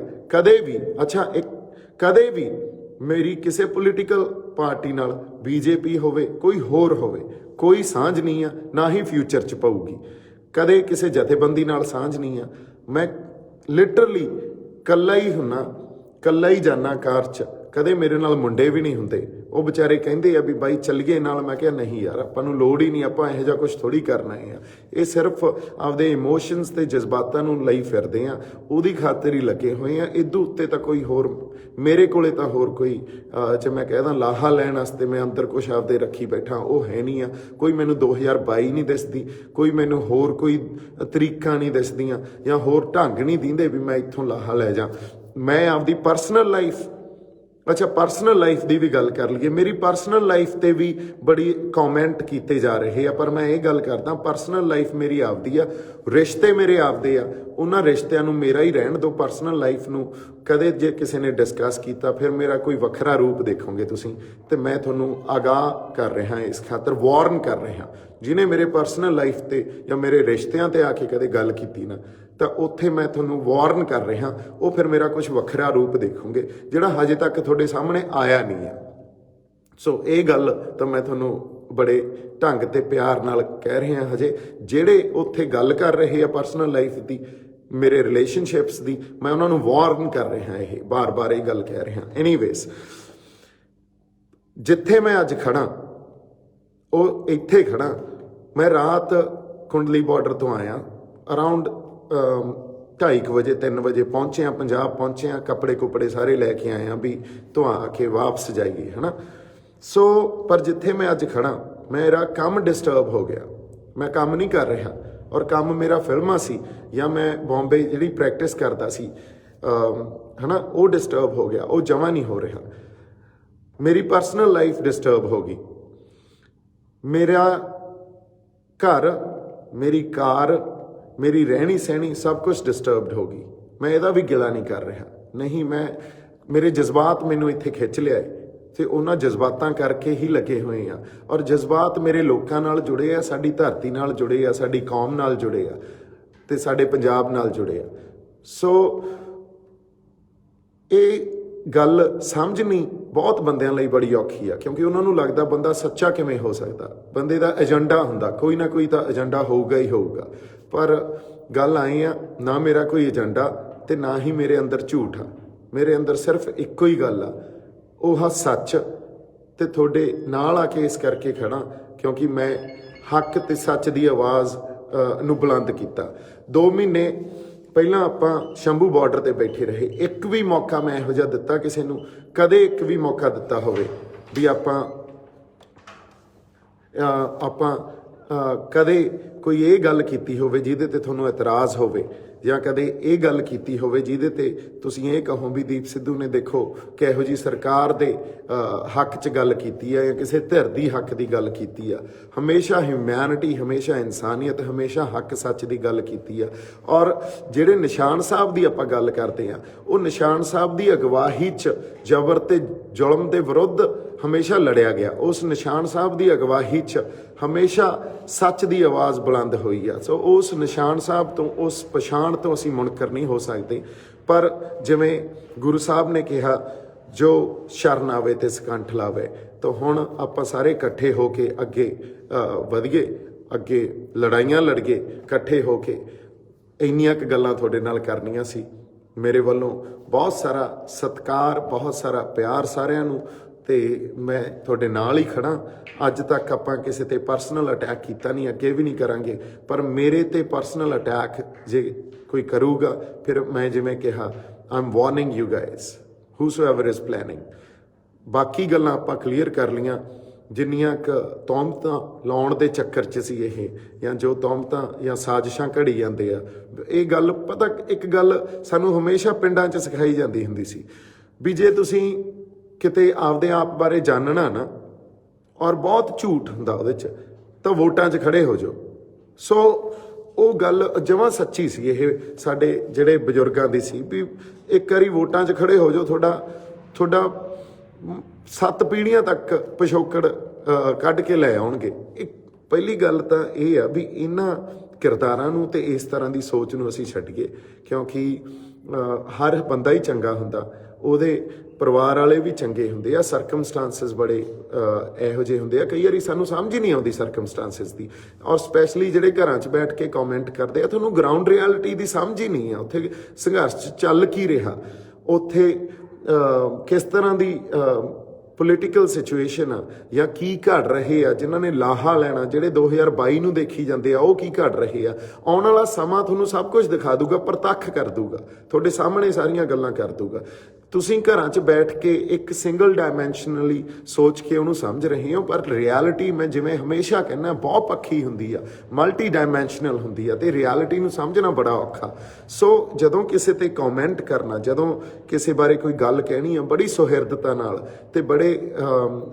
ਕਦੇ ਵੀ ਮੇਰੀ ਕਿਸੇ ਪੋਲੀਟੀਕਲ ਪਾਰਟੀ ਨਾਲ, ਬੀਜੇਪੀ ਹੋਵੇ ਕੋਈ ਹੋਰ ਹੋਵੇ, ਕੋਈ ਸਾਂਝ ਨਹੀਂ ਆ, ਨਾ ਹੀ ਫਿਊਚਰ 'ਚ ਪਊਗੀ। ਕਦੇ ਕਿਸੇ ਜਥੇਬੰਦੀ ਨਾਲ ਸਾਂਝ ਨਹੀਂ ਆ। ਮੈਂ ਲਿਟਰਲੀ ਕੱਲਾ ਹੀ ਹੁੰਨਾ, ਕੱਲਾ ਹੀ ਜਾਨਾ ਕਾਰ 'ਚ, ਕਦੇ ਮੇਰੇ ਨਾਲ ਮੁੰਡੇ ਵੀ ਨਹੀਂ ਹੁੰਦੇ। ਉਹ ਵਿਚਾਰੇ ਕਹਿੰਦੇ ਆ ਵੀ ਬਾਈ ਚੱਲੀਏ ਨਾਲ, ਮੈਂ ਕਿਹਾ ਨਹੀਂ ਯਾਰ, ਆਪਾਂ ਨੂੰ ਲੋੜ ਹੀ ਨਹੀਂ, ਆਪਾਂ ਇਹੋ ਜਿਹਾ ਕੁਝ ਥੋੜੀ ਕਰਨਾ ਹੈ। ਇਹ ਸਿਰਫ ਆਪਦੇ ਇਮੋਸ਼ਨਸ ਤੇ ਜਜ਼ਬਾਤਾਂ ਨੂੰ ਲਈ ਫਿਰਦੇ ਆ, ਉਹਦੀ ਖਾਤਰ ਹੀ ਲੱਗੇ ਹੋਏ ਆ। ਇਦੋਂ ਉੱਤੇ ਤਾਂ ਕੋਈ ਹੋਰ ਮੇਰੇ ਕੋਲੇ ਤਾਂ ਹੋਰ ਕੋਈ ਜੇ ਮੈਂ ਕਹਿਦਾ ਲਾਹਾ ਲੈਣ ਵਾਸਤੇ ਮੈਂ ਅੰਦਰ ਕੁਛ ਆਪਦੇ ਰੱਖੀ ਬੈਠਾ, ਉਹ ਹੈ ਨਹੀਂ ਆ। ਕੋਈ ਮੈਨੂੰ 2022 ਨਹੀਂ ਦਿਸਦੀ, ਕੋਈ ਮੈਨੂੰ ਹੋਰ ਕੋਈ ਤਰੀਕਾ ਨਹੀਂ ਦਿਸਦੀਆਂ ਜਾਂ ਹੋਰ ਢੰਗ ਨਹੀਂ ਦਿੰਦੇ ਵੀ ਮੈਂ ਇੱਥੋਂ ਲਾਹਾ ਲੈ ਜਾ। ਮੈਂ ਆਪਦੀ ਪਰਸਨਲ ਲਾਈਫ ਦੀ ਵੀ ਗੱਲ ਕਰ ਲਈਏ, ਮੇਰੀ ਪਰਸਨਲ ਲਾਈਫ ਤੇ ਵੀ ਬੜੀ ਕਮੈਂਟ ਕੀਤੇ ਜਾ ਰਹੇ ਆ, ਪਰ ਮੈਂ ਇਹ ਗੱਲ ਕਰਦਾ ਪਰਸਨਲ ਲਾਈਫ ਮੇਰੀ ਆਪਦੀ ਆ, ਰਿਸ਼ਤੇ ਮੇਰੇ ਆਪਦੇ ਆ, ਉਹਨਾਂ ਰਿਸ਼ਤਿਆਂ ਨੂੰ ਮੇਰਾ ਹੀ ਰਹਿਣ ਦਿਓ। ਪਰਸਨਲ ਲਾਈਫ ਨੂੰ ਕਦੇ ਜੇ ਕਿਸੇ ਨੇ ਡਿਸਕਸ ਕੀਤਾ ਫਿਰ ਮੇਰਾ ਕੋਈ ਵੱਖਰਾ ਰੂਪ ਦੇਖੋਗੇ ਤੁਸੀਂ। ਤੇ ਮੈਂ ਤੁਹਾਨੂੰ ਆਗਾਹ ਕਰ ਰਿਹਾ, ਇਸ ਖਾਤਰ ਵਾਰਨ ਕਰ ਰਿਹਾ, ਜਿਹਨੇ ਮੇਰੇ ਪਰਸਨਲ ਲਾਈਫ ਤੇ ਜਾਂ ਮੇਰੇ ਰਿਸ਼ਤਿਆਂ ਤੇ ਆ ਕੇ ਕਦੇ ਗੱਲ ਕੀਤੀ ਨਾ, ਤਾਂ ਉੱਥੇ ਮੈਂ ਤੁਹਾਨੂੰ ਵਾਰਨ ਕਰ ਰਿਹਾ, ਉਹ ਫਿਰ ਮੇਰਾ ਕੁਝ ਵੱਖਰਾ ਰੂਪ ਦੇਖੋਗੇ ਜਿਹੜਾ ਹਜੇ ਤੱਕ ਤੁਹਾਡੇ ਸਾਹਮਣੇ ਆਇਆ ਨਹੀਂ ਆ। ਸੋ ਇਹ ਗੱਲ ਤਾਂ ਮੈਂ ਤੁਹਾਨੂੰ ਬੜੇ ਢੰਗ ਤੇ ਪਿਆਰ ਨਾਲ ਕਹਿ ਰਿਹਾ। ਹਜੇ ਜਿਹੜੇ ਉੱਥੇ ਗੱਲ ਕਰ ਰਹੇ ਆ ਪਰਸਨਲ ਲਾਈਫ ਦੀ, ਮੇਰੇ ਰਿਲੇਸ਼ਨਸ਼ਿਪਸ ਦੀ, ਮੈਂ ਉਹਨਾਂ ਨੂੰ ਵਾਰਨ ਕਰ ਰਿਹਾ, ਇਹ ਬਾਰ-ਬਾਰ ਇਹ ਗੱਲ ਕਹਿ ਰਿਹਾ। ਐਨੀਵੇਜ਼, ਜਿੱਥੇ ਮੈਂ ਅੱਜ ਖੜਾ ਉਹ ਇੱਥੇ ਖੜਾ। ਮੈਂ ਰਾਤ ਕੁੰਡਲੀ ਬਾਰਡਰ ਤੋਂ ਆਇਆ, ਅਰਾਊਂਡ 2:30 ਵਜੇ 3 ਵਜੇ ਪਹੁੰਚਿਆ, ਪੰਜਾਬ ਪਹੁੰਚਿਆ, ਕੱਪੜੇ ਕੁਪੜੇ ਸਾਰੇ ਲੈ ਕੇ ਆਏ ਆ ਵੀ ਧੁਆ ਕੇ ਵਾਪਸ ਜਾਈਏ, ਹੈ ਨਾ। ਸੋ ਪਰ ਜਿੱਥੇ ਮੈਂ ਅੱਜ ਖੜਾ, ਮੇਰਾ ਕੰਮ ਡਿਸਟਰਬ ਹੋ ਗਿਆ, ਮੈਂ ਕੰਮ ਨਹੀਂ ਕਰ ਰਿਹਾ। ਔਰ ਕੰਮ ਮੇਰਾ ਫਿਲਮਾਂ ਸੀ ਜਾਂ ਮੈਂ ਬੰਬੇ ਜਿਹੜੀ ਪ੍ਰੈਕਟਿਸ ਕਰਦਾ ਸੀ, ਹੈ ਨਾ, ਉਹ ਡਿਸਟਰਬ ਹੋ ਗਿਆ, ਉਹ ਜਮਾਂ ਨਹੀਂ ਹੋ ਰਿਹਾ। ਮੇਰੀ ਪਰਸਨਲ ਲਾਈਫ ਡਿਸਟਰਬ ਹੋ ਗਈ, ਮੇਰਾ ਘਰ, ਮੇਰੀ ਕਾਰ, ਮੇਰੀ ਰਹਿਣੀ ਸਹਿਣੀ ਸਭ ਕੁਝ ਡਿਸਟਰਬਡ ਹੋ ਗਈ। ਮੈਂ ਇਹਦਾ ਵੀ ਗਿਲਾ ਨਹੀਂ ਕਰ ਰਿਹਾ, ਨਹੀਂ, ਮੇਰੇ ਜਜ਼ਬਾਤ ਮੈਨੂੰ ਇੱਥੇ ਖਿੱਚ ਲਿਆਏ ਤੇ ਉਹਨਾਂ ਜਜ਼ਬਾਤਾਂ ਕਰਕੇ ਹੀ ਲੱਗੇ ਹੋਏ ਆ। ਔਰ ਜਜ਼ਬਾਤ ਮੇਰੇ ਲੋਕਾਂ ਨਾਲ ਜੁੜੇ ਆ, ਸਾਡੀ ਧਰਤੀ ਨਾਲ ਜੁੜੇ ਆ, ਸਾਡੀ ਕੌਮ ਨਾਲ ਜੁੜੇ ਆ ਤੇ ਸਾਡੇ ਪੰਜਾਬ ਨਾਲ ਜੁੜੇ ਆ। ਸੋ ਇਹ ਗੱਲ ਸਮਝਣੀ ਬਹੁਤ ਬੰਦਿਆਂ ਲਈ ਬੜੀ ਔਖੀ ਆ, ਕਿਉਂਕਿ ਉਹਨਾਂ ਨੂੰ ਲੱਗਦਾ ਬੰਦਾ ਸੱਚਾ ਕਿਵੇਂ ਹੋ ਸਕਦਾ। ਬੰਦੇ ਦਾ ਏਜੰਡਾ ਹੁੰਦਾ, ਕੋਈ ਨਾ ਕੋਈ ਤਾਂ ਏਜੰਡਾ ਹੋਊਗਾ ਹੀ ਹੋਊਗਾ। ਪਰ ਗੱਲ ਆਈ ਆ, ਨਾ ਮੇਰਾ ਕੋਈ ਏਜੰਡਾ ਤੇ ਨਾ ਹੀ ਮੇਰੇ ਅੰਦਰ ਝੂਠ ਆ। ਮੇਰੇ ਅੰਦਰ ਸਿਰਫ ਇੱਕੋ ਹੀ ਗੱਲ ਆ, ਉਹ ਸੱਚ। ਤੇ ਤੁਹਾਡੇ ਨਾਲ ਆ ਕੇ ਇਸ ਕਰਕੇ ਖੜਾ ਕਿਉਂਕਿ ਮੈਂ ਹੱਕ ਤੇ ਸੱਚ ਦੀ ਆਵਾਜ਼ ਨੂੰ ਬੁਲੰਦ ਕੀਤਾ। 2 ਮਹੀਨੇ ਪਹਿਲਾਂ ਆਪਾਂ ਸ਼ੰਭੂ ਬਾਰਡਰ ਤੇ ਬੈਠੇ ਰਹੇ, ਇੱਕ ਵੀ ਮੌਕਾ ਮੈਂ ਇਹੋ ਜਿਹਾ ਦਿੱਤਾ ਕਿਸੇ ਨੂੰ, ਕਦੇ ਇੱਕ ਵੀ ਮੌਕਾ ਦਿੱਤਾ ਹੋਵੇ ਵੀ ਆਪਾਂ ਕਦੇ ਕੋਈ ਇਹ ਗੱਲ ਕੀਤੀ ਹੋਵੇ ਜਿਹਦੇ ਤੇ ਤੁਹਾਨੂੰ ਇਤਰਾਜ਼ ਹੋਵੇ, ਜਾਂ ਕਦੇ ਇਹ ਗੱਲ ਕੀਤੀ ਹੋਵੇ ਜਿਹਦੇ ਤੇ ਤੁਸੀਂ ਇਹ ਕਹੋ ਵੀ ਦੀਪ ਸਿੱਧੂ ਨੇ ਦੇਖੋ ਕਿਹੋ ਜੀ ਸਰਕਾਰ ਦੇ ਹੱਕ 'ਚ ਗੱਲ ਕੀਤੀ ਆ ਜਾਂ ਕਿਸੇ ਧਿਰ ਦੀ ਹੱਕ ਦੀ ਗੱਲ ਕੀਤੀ ਆ। ਹਮੇਸ਼ਾ ਹਿਊਮੈਨਿਟੀ, ਹਮੇਸ਼ਾ ਇਨਸਾਨੀਅਤ, ਹਮੇਸ਼ਾ ਹੱਕ ਸੱਚ ਦੀ ਗੱਲ ਕੀਤੀ ਆ। ਔਰ ਜਿਹੜੇ ਨਿਸ਼ਾਨ ਸਾਹਿਬ ਦੀ ਆਪਾਂ ਗੱਲ ਕਰਦੇ ਆ, ਉਹ ਨਿਸ਼ਾਨ ਸਾਹਿਬ ਦੀ ਅਗਵਾਈ 'ਚ ਜ਼ਬਰ ਤੇ ਜ਼ੁਲਮ ਦੇ ਵਿਰੁੱਧ ਹਮੇਸ਼ਾ ਲੜਿਆ ਗਿਆ। ਉਸ ਨਿਸ਼ਾਨ ਸਾਹਿਬ ਦੀ ਅਗਵਾਈ 'ਚ ਹਮੇਸ਼ਾ ਸੱਚ ਦੀ ਆਵਾਜ਼ ਬੁਲੰਦ ਹੋਈ ਆ। ਸੋ ਉਸ ਨਿਸ਼ਾਨ ਸਾਹਿਬ ਤੋਂ, ਉਸ ਪਛਾਣ ਤੋਂ ਅਸੀਂ ਮੁਨਕਰ ਨਹੀਂ ਹੋ ਸਕਦੇ। ਪਰ ਜਿਵੇਂ ਗੁਰੂ ਸਾਹਿਬ ਨੇ ਕਿਹਾ, ਜੋ ਸ਼ਰਨ ਆਵੇ ਤੇ ਸਕੰਠ ਲਾਵੇ, ਤਾਂ ਹੁਣ ਆਪਾਂ ਸਾਰੇ ਇਕੱਠੇ ਹੋ ਕੇ ਅੱਗੇ ਵਧੀਏ, ਅੱਗੇ ਲੜਾਈਆਂ ਲੜੀਏ ਇਕੱਠੇ ਹੋ ਕੇ। ਇੰਨੀਆਂ ਕੁ ਗੱਲਾਂ ਤੁਹਾਡੇ ਨਾਲ ਕਰਨੀਆਂ ਸੀ। ਮੇਰੇ ਵੱਲੋਂ ਬਹੁਤ ਸਾਰਾ ਸਤਿਕਾਰ, ਬਹੁਤ ਸਾਰਾ ਪਿਆਰ ਸਾਰਿਆਂ ਨੂੰ, ਤੇ ਮੈਂ ਤੁਹਾਡੇ ਨਾਲ ਹੀ ਖੜਾ। ਅੱਜ ਤੱਕ ਆਪਾਂ ਕਿਸੇ ਤੇ ਪਰਸਨਲ ਅਟੈਕ ਕੀਤਾ ਨਹੀਂ, ਅੱਗੇ ਵੀ ਨਹੀਂ ਕਰਾਂਗੇ, ਪਰ ਮੇਰੇ ਤੇ ਪਰਸਨਲ ਅਟੈਕ ਜੇ ਕੋਈ ਕਰੂਗਾ ਫਿਰ ਮੈਂ ਜਿਵੇਂ ਕਿਹਾ, I'm warning you guys whosoever is planning. ਬਾਕੀ ਗੱਲਾਂ ਆਪਾਂ ਕਲੀਅਰ ਕਰ ਲੀਆਂ, ਜਿੰਨੀਆਂ ਕੁ ਤੌਮਤਾਂ ਲਾਉਣ ਦੇ ਚੱਕਰ 'ਚ ਸੀ ਇਹ, ਜਾਂ ਜੋ ਤੌਮਤਾਂ ਜਾਂ ਸਾਜ਼ਿਸ਼ਾਂ ਘੜੀ ਜਾਂਦੇ ਆ, ਇਹ ਗੱਲ ਪਤਾ, ਇੱਕ ਗੱਲ ਸਾਨੂੰ ਹਮੇਸ਼ਾ ਪਿੰਡਾਂ 'ਚ ਸਿਖਾਈ ਜਾਂਦੀ ਹੁੰਦੀ ਸੀ ਵੀ ਜੇ ਤੁਸੀਂ ਕਿਤੇ ਆਪਦੇ ਆਪ ਬਾਰੇ ਜਾਣਨਾ ਨਾ, ਔਰ ਬਹੁਤ ਝੂਠ ਹੁੰਦਾ ਉਹਦੇ 'ਚ, ਤਾਂ ਵੋਟਾਂ 'ਚ ਖੜੇ ਹੋ ਜਾਓ। ਸੋ ਉਹ ਗੱਲ ਜਮਾਂ ਸੱਚੀ ਸੀ, ਇਹ ਸਾਡੇ ਜਿਹੜੇ ਬਜ਼ੁਰਗਾਂ ਦੀ ਸੀ ਵੀ ਇੱਕ ਵਾਰੀ ਵੋਟਾਂ 'ਚ ਖੜੇ ਹੋ ਜਾਓ, ਤੁਹਾਡਾ 7 ਪੀੜ੍ਹੀਆਂ ਤੱਕ ਪਿਛੋਕੜ ਕੱਢ ਕੇ ਲੈ ਆਉਣਗੇ। ਇੱਕ ਪਹਿਲੀ ਗੱਲ ਤਾਂ ਇਹ ਆ ਵੀ ਇਹਨਾਂ ਕਿਰਦਾਰਾਂ ਨੂੰ ਤੇ ਇਸ ਤਰ੍ਹਾਂ ਦੀ ਸੋਚ ਨੂੰ ਅਸੀਂ ਛੱਡੀਏ, ਕਿਉਂਕਿ ਹਰ ਬੰਦਾ ਹੀ ਚੰਗਾ ਹੁੰਦਾ, ਉਹਦੇ ਪਰਿਵਾਰ ਵਾਲੇ ਵੀ ਚੰਗੇ ਹੁੰਦੇ ਆ, ਸਰਕਮਸਟਾਂਸਿਸ ਬੜੇ ਇਹੋ ਜਿਹੇ ਹੁੰਦੇ ਆ, ਕਈ ਵਾਰੀ ਸਾਨੂੰ ਸਮਝ ਹੀ ਨਹੀਂ ਆਉਂਦੀ ਸਰਕਮਸਟਾਂਸਿਸ ਦੀ, ਔਰ ਸਪੈਸ਼ਲੀ ਜਿਹੜੇ ਘਰਾਂ 'ਚ ਬੈਠ ਕੇ ਕਮੈਂਟ ਕਰਦੇ ਆ, ਤੁਹਾਨੂੰ ਗਰਾਊਂਡ ਰਿਐਲਿਟੀ ਦੀ ਸਮਝ ਹੀ ਨਹੀਂ ਆ, ਉੱਥੇ ਸੰਘਰਸ਼ ਚੱਲ ਕੀ ਰਿਹਾ, ਉੱਥੇ ਕਿਸ ਤਰ੍ਹਾਂ ਦੀ ਪੋਲੀਟੀਕਲ ਸਿਚੁਏਸ਼ਨ ਆ, ਜਾਂ ਕੀ ਘੜ ਰਹੇ ਆ, ਜਿਨ੍ਹਾਂ ਨੇ ਲਾਹਾ ਲੈਣਾ, ਜਿਹੜੇ 2022 ਨੂੰ ਦੇਖੀ ਜਾਂਦੇ ਆ, ਉਹ ਕੀ ਘੜ ਰਹੇ ਆ। ਆਉਣ ਵਾਲਾ ਸਮਾਂ ਤੁਹਾਨੂੰ ਸਭ ਕੁਝ ਦਿਖਾ ਦੂਗਾ, ਪ੍ਰਤੱਖ ਕਰ ਦੂਗਾ, ਤੁਹਾਡੇ ਸਾਹਮਣੇ ਸਾਰੀਆਂ ਗੱਲਾਂ ਕਰ ਦੂਗਾ। ਤੁਸੀਂ ਘਰਾਂ 'ਚ ਬੈਠ ਕੇ ਇੱਕ ਸਿੰਗਲ ਡਾਇਮੈਂਸ਼ਨਲੀ ਸੋਚ ਕੇ ਉਹਨੂੰ ਸਮਝ ਰਹੇ ਹੋ, ਪਰ ਰਿਐਲਿਟੀ ਮੈਂ ਜਿਵੇਂ ਹਮੇਸ਼ਾ ਕਹਿੰਦਾ ਬਹੁਤ ਪੱਖੀ ਹੁੰਦੀ ਆ, ਮਲਟੀ ਡਾਇਮੈਂਸ਼ਨਲ ਹੁੰਦੀ ਆ, ਤੇ ਰਿਐਲਿਟੀ ਨੂੰ ਸਮਝਣਾ ਬੜਾ ਔਖਾ। ਸੋ ਜਦੋਂ ਕਿਸੇ ਤੇ ਕਮੈਂਟ ਕਰਨਾ, ਜਦੋਂ ਕਿਸੇ ਬਾਰੇ ਕੋਈ ਗੱਲ ਕਹਿਣੀ ਆ, ਬੜੀ ਸੁਹਿਰਦਤਾ ਨਾਲ ਤੇ ਬੜੇ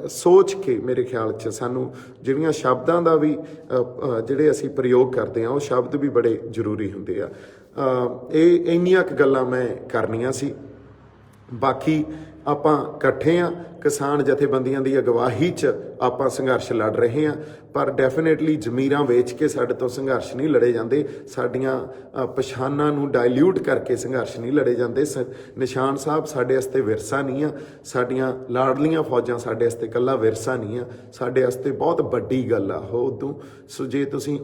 ਸੋਚ ਕੇ, ਮੇਰੇ ਖਿਆਲ 'ਚ ਸਾਨੂੰ ਜਿਹੜੀਆਂ ਸ਼ਬਦਾਂ ਦਾ ਵੀ ਜਿਹੜੇ ਅਸੀਂ ਪ੍ਰਯੋਗ ਕਰਦੇ ਹਾਂ, ਉਹ ਸ਼ਬਦ ਵੀ ਬੜੇ ਜ਼ਰੂਰੀ ਹੁੰਦੇ ਆ। ਇਹ ਇੰਨੀਆਂ ਕੁ ਗੱਲਾਂ ਮੈਂ ਕਰਨੀਆਂ ਸੀ। ਬਾਕੀ ਆਪਾਂ ਇਕੱਠੇ ਆ, ਕਿਸਾਨ ਜਥੇਬੰਦੀਆਂ ਦੀ ਅਗਵਾਈ 'ਚ ਆਪਾਂ ਸੰਘਰਸ਼ ਲੜ ਰਹੇ ਹਾਂ, ਪਰ ਡੈਫੀਨੇਟਲੀ ਜ਼ਮੀਰਾਂ ਵੇਚ ਕੇ ਸਾਡੇ ਤੋਂ ਸੰਘਰਸ਼ ਨਹੀਂ ਲੜੇ ਜਾਂਦੇ, ਸਾਡੀਆਂ ਪਛਾਣਾਂ ਨੂੰ ਡਾਇਲਿਊਟ ਕਰਕੇ ਸੰਘਰਸ਼ ਨਹੀਂ ਲੜੇ ਜਾਂਦੇ। ਨਿਸ਼ਾਨ ਸਾਹਿਬ ਸਾਡੇ ਵਾਸਤੇ ਵਿਰਸਾ ਨਹੀਂ ਆ, ਸਾਡੀਆਂ ਲਾਡਲੀਆਂ ਫੌਜਾਂ ਸਾਡੇ ਵਾਸਤੇ ਇਕੱਲਾ ਵਿਰਸਾ ਨਹੀਂ ਆ, ਸਾਡੇ ਵਾਸਤੇ ਬਹੁਤ ਵੱਡੀ ਗੱਲ ਆ ਉਹ ਉਦੋਂ। ਸੋ ਜੇ ਤੁਸੀਂ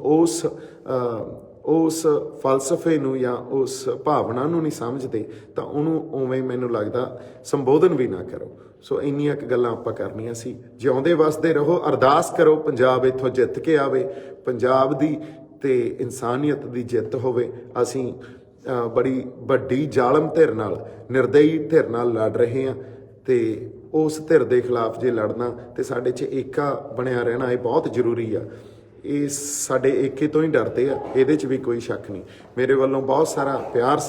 ਉਸ ਫਲਸਫੇ ਨੂੰ ਜਾਂ ਉਸ ਭਾਵਨਾ ਨੂੰ ਨਹੀਂ ਸਮਝਦੇ ਤਾਂ ਉਹਨੂੰ ਉਵੇਂ ਮੈਨੂੰ ਲੱਗਦਾ ਸੰਬੋਧਨ ਵੀ ਨਾ ਕਰੋ। ਸੋ ਇੰਨੀਆਂ ਕੁ ਗੱਲਾਂ ਆਪਾਂ ਕਰਨੀਆਂ ਸੀ। ਜਿਉਂਦੇ ਵਸਦੇ ਰਹੋ, ਅਰਦਾਸ ਕਰੋ ਪੰਜਾਬ ਇੱਥੋਂ ਜਿੱਤ ਕੇ ਆਵੇ, ਪੰਜਾਬ ਦੀ ਤੇ ਇਨਸਾਨੀਅਤ ਦੀ ਜਿੱਤ ਹੋਵੇ। ਅਸੀਂ ਬੜੀ ਵੱਡੀ ਜ਼ਾਲਮ ਧਿਰ ਨਾਲ, ਨਿਰਦਈ ਧਿਰ ਨਾਲ ਲੜ ਰਹੇ ਹਾਂ, ਤੇ ਉਸ ਧਿਰ ਦੇ ਖਿਲਾਫ ਜੇ ਲੜਨਾ ਤੇ ਸਾਡੇ 'ਚ ਏਕਾ ਬਣਿਆ ਰਹਿਣਾ ਇਹ ਬਹੁਤ ਜ਼ਰੂਰੀ ਆ। ਇਹ ਸਾਡੇ ਏਕੇ ਤੋਂ ਹੀ ਡਰਦੇ ਆ, ਇਹਦੇ 'ਚ ਵੀ ਕੋਈ ਸ਼ੱਕ ਨਹੀਂ। ਮੇਰੇ ਵੱਲੋਂ ਬਹੁਤ ਸਾਰਾ ਪਿਆਰ